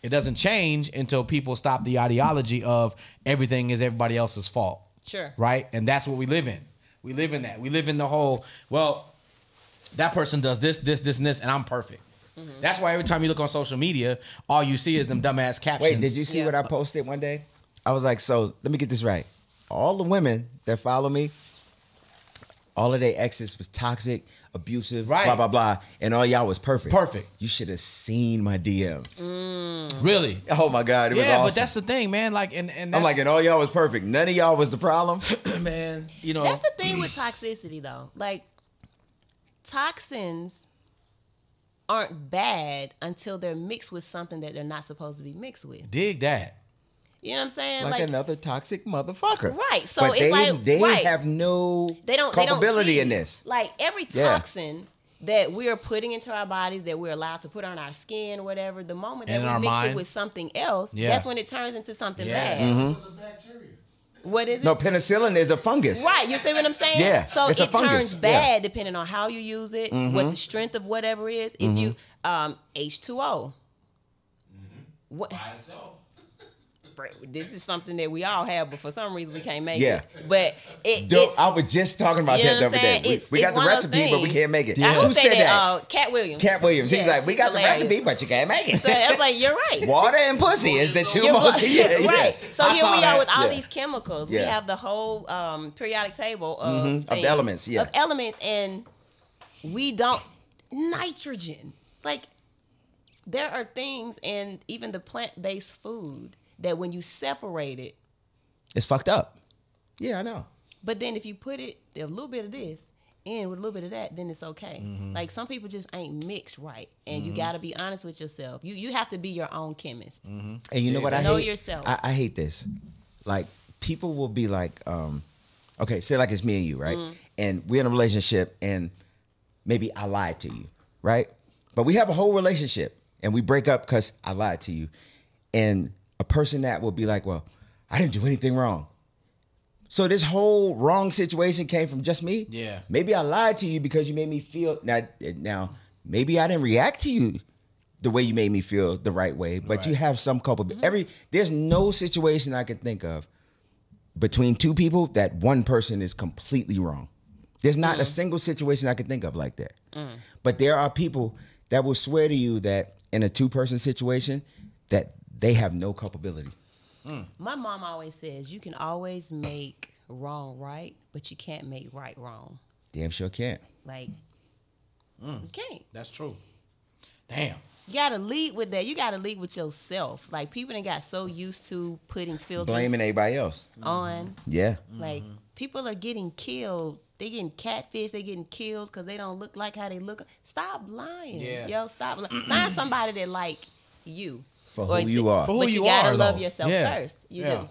it doesn't change until people stop the ideology of everything is everybody else's fault. Sure. Right? And that's what we live in. We live in that. We live in the whole, well, that person does this, this, this, and this, and I'm perfect. That's why every time you look on social media, all you see is them dumbass captions. Wait, did you see what I posted one day? I was like, so let me get this right. All the women that follow me, all of their exes was toxic, abusive, blah, blah, blah. And all y'all was perfect. Perfect. You should have seen my DMs. Really? Oh my God, it was awesome. But that's the thing, man. Like, and that's, I'm like, and all y'all was perfect. None of y'all was the problem. man, you know. That's the thing with toxicity, though. Like, toxins aren't bad until they're mixed with something that they're not supposed to be mixed with. Dig that. You know what I'm saying? Like another toxic motherfucker. Right. So but it's they have no culpability in this. Like every toxin that we're putting into our bodies, that we're allowed to put on our skin or whatever, the moment that we mix it with something else, that's when it turns into something bad. It's a bacteria. What is it? No, penicillin is a fungus. Right. You see what I'm saying? Yeah. So it's a it fungus. turns bad depending on how you use it, what the strength of whatever is. If you H2O. What? By itself. This is something that we all have, but for some reason we can't make Yeah. it. But I was just talking about that the other day. We got the recipe, but we can't make it. Who said that? Cat Williams. Cat Williams. He's like, we got hilarious. the recipe, but you can't make it. So I was like, you're right. Water and pussy is the two most. Right. So I here saw we that. are with all these chemicals. We Yeah. have the whole periodic table of Of things, elements, yeah. of elements, and we don't nitrogen. Like there are things, and even the plant-based food that when you separate it, It's fucked up. Yeah, I know. but then if you put it a little bit of this in with a little bit of that, then it's okay. Like some people just ain't mixed right, and you got to be honest with yourself. You have to be your own chemist. And you know what I hate? Know yourself. I hate this. Like people will be like, okay, say like it's me and you, right? And we're in a relationship, and maybe I lied to you, right? But we have a whole relationship, and we break up because I lied to you, and a person that will be like, well, I didn't do anything wrong. So this whole wrong situation came from just me? Yeah. Maybe I lied to you because you made me feel, now maybe I didn't react to you the way you made me feel the right way, but you have some culpability. There's no situation I can think of between two people that one person is completely wrong. There's not a single situation I can think of like that. But there are people that will swear to you that in a two-person situation that they have no culpability. My mom always says you can always make wrong right, but you can't make right wrong. Damn sure can't. Like, you can't. That's true. Damn. You got to lead with that. You got to lead with yourself. Like, people done got so used to putting filters Blaming everybody else. on. Yeah. Like, people are getting killed. They getting catfish. They getting killed because they don't look like how they look. Stop lying. Yeah. Yo, stop lying. Find somebody that like you. For who you are. For who But you you got to are, love though. yourself Yeah. first. You Yeah. do.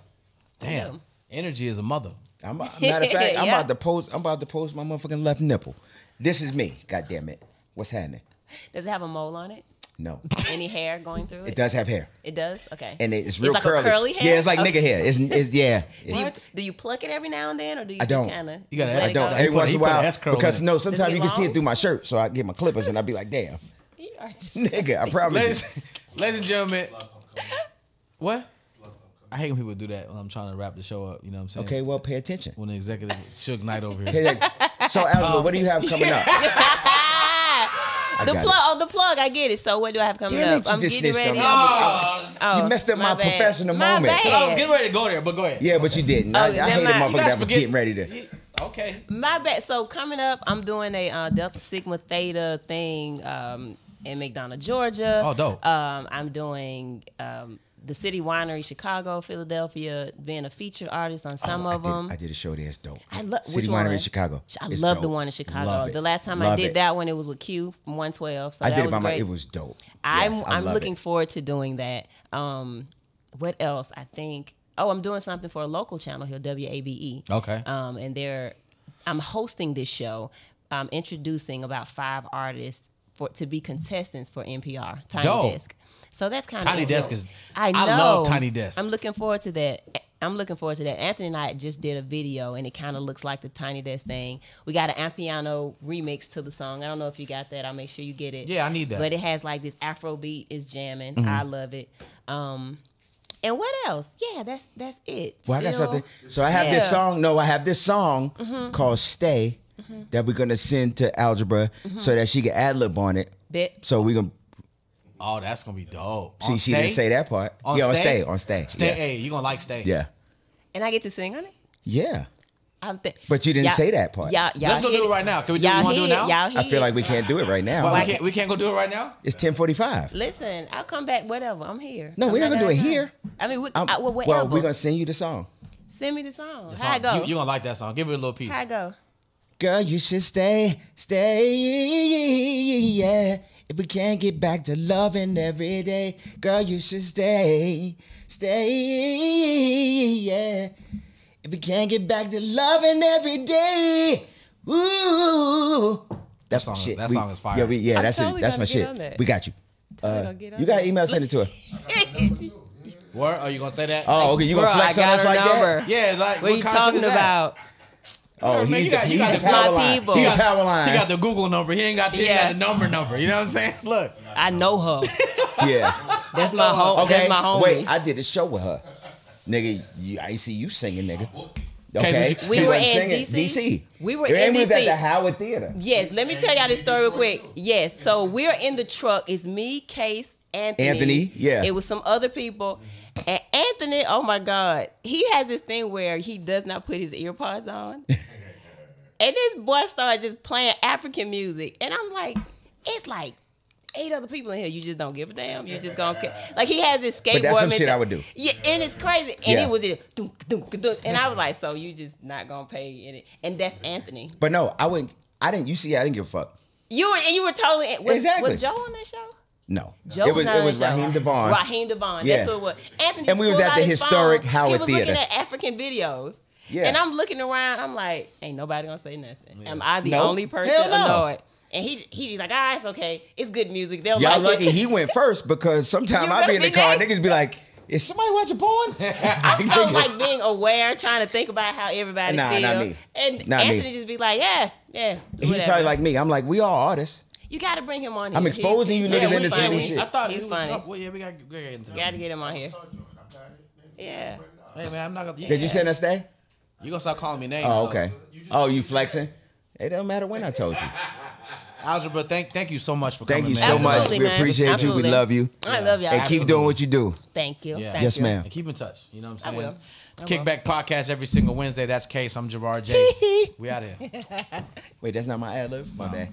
Damn. Yeah. Energy is a mother. Matter of fact, I'm Yeah. about to post my motherfucking left nipple. This is me. God damn it. What's happening? Does it have a mole on it? No. Any hair going through it? It does have hair. It does? Okay. And it's real like curly. A curly hair? Yeah, it's like Okay. nigga hair. It's yeah. Do you pluck it every now and then, or do you I don't. just kind of? You gotta- I don't. He Every put- once he in a put an while, S-curl because in. no, sometimes it you can see long? it through my shirt, so I get my clippers and I be like, damn, You are nigga, I promise you. Ladies and gentlemen. What? I hate when people do that when I'm trying to wrap the show up. You know what I'm saying? Okay, well, pay attention. When the executive Suge Knight over here. Hey, so, Algebra, what do you have coming up? The got plug. The plug. I get it. So what do I have coming Damn up? it, you I'm just getting snitched on ready. me. Oh, You messed up my bad. professional My moment. bad. I was getting ready to go there, but go ahead. Yeah, but you didn't. I then hate a my- motherfucker you guys that was forget- getting ready to. Okay. My bad. So coming up, I'm doing a Delta Sigma Theta thing in McDonough, Georgia. Oh, dope. I'm doing the City Winery, Chicago, Philadelphia, being a featured artist on some of them. I did a show there. It's dope. I love City which one? Winery in Chicago. I It's love dope. the one in Chicago. Love it. The last time I Love did it. that one, it was with Q from 112. So I that did it was by my. great. It was dope. I'm Yeah, I love looking it. forward to doing that. What else? I think. Oh, I'm doing something for a local channel here, WABE. Okay. And I'm hosting this show. I'm introducing about 5 artists to be contestants for Tiny Dope. Desk. So that's kind of Tiny Desk is. I know. I love Tiny Desk. I'm looking forward to that. I'm looking forward to that. Anthony and I just did a video, and it kind of looks like the Tiny Desk thing. We got an Ampiano remix to the song. I don't know if you got that. I'll make sure you get it. Yeah, I need that. But it has like this Afro beat. Is jamming. Mm-hmm. I love it. And what else? Yeah, that's it. Well, I got Still- something. So I have this Yeah. song. No, I have this song called "Stay" that we're gonna send to Algebra so that she can ad-lib on it. Bit. So we gonna Oh, that's gonna be dope. see. On She Stay? didn't say that part. On Yeah, on Stay? Stay. On Stay. Stay. Yeah. Hey, you gonna like Stay? Yeah. And I get to sing on it. Yeah. I'm But you didn't say that part. Y'all Let's go hit do it right now. Can we do it? Y'all You wanna do it hit now? Y'all I hit feel like we can't do it right now. Well, we can't go do it right now. It's 10:45. Listen, I'll come back. Whatever. I'm here. No, we're not gonna do it got time. here. I mean, whatever. Well, we're gonna sing you the song. Send me the song. The How it go? You gonna like that song? Give it a little piece. How it go? Girl, you should stay. Yeah. If we can't get back to loving every day, girl, you should stay. Yeah. If we can't get back to loving every day, ooh. That's song- my shit. that song is fire. Yeah, I'm that's totally that's my gonna get shit. on that. We got you. Totally gonna get on You got that. email, send it to her. What? Are you gonna say that? Oh, okay. You gonna Bro, flex I on got us her like number. that? Yeah, like What are you concept talking is that? about? Oh, Man, he's you got- the you got power the smart line. people. He the power line. He got the Google number. He ain't got Yeah. the number. You know what I'm saying? Look. I know her. Yeah. That's my home. Okay. That's my homie. Wait, I did a show with her. Nigga, I see you singing, nigga. Okay. Okay, we He were wasn't in singing. DC. We were And in we was at DC. the Howard Theater. Yes, let me tell y'all this story real quick. Yes, so we're in the truck. It's me, Case, Anthony. Yeah. It was some other people. And Anthony, oh my God, he has this thing where he does not put his ear pods on. And this boy started just playing African music. And I'm like, it's like 8 other people in here. You just don't give a damn. You just gonna like he has this skateboard. But that's some shit mentality. I would do. Yeah, and it's crazy. And Yeah. it was just dunk, dunk, dunk. And I was like, so you just not gonna pay it. And that's Anthony. But no, I wouldn't. I didn't. You see, I didn't give a fuck. You were totally Exactly. Was Joe on that show? No. Joe it was not on it was that show. Raheem Devon. Raheem Devon. Yeah. That's what it was. Anthony And we just was pulled at out the his historic phone. Howard He was Theater. looking at African videos. Yeah. And I'm looking around. I'm like, ain't nobody gonna say nothing. Am I the Nope. only person Hell no. annoyed? And he's just like, it's okay. It's good music. They'll Y'all like lucky it. he went first because sometimes You I be in better the be car, next. niggas be like, "Is somebody watching porn?" I'm so like being aware, trying to think about how everybody Nah, feels. not me. And Not me. Anthony just be like, yeah. He's whatever. probably like me. I'm like, we all artists. You got to bring him on here. I'm exposing you niggas he's into some funny. shit. I thought He's he was. funny. Well, yeah, we got to get into You got to that. get him on here. Yeah. Hey man, I'm not gonna. Did you send us stay? You gonna start calling me names? Oh, though. okay. Oh, you flexing? It don't matter when I told you. Algebra, thank you so much for Thank coming. you man. so much. Absolutely, We man. appreciate you. Absolutely. We love you. I love y'all. And keep doing what you do. Thank you. Yeah. Thank Yes, you. ma'am. And keep in touch. You know what I'm I saying? will. I will. Kickback Podcast every single Wednesday. That's Case. I'm Jarard J. We out here. Wait, that's not my ad lib? My bad.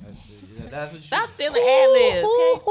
That's what you Stop stealing ad libs. Okay?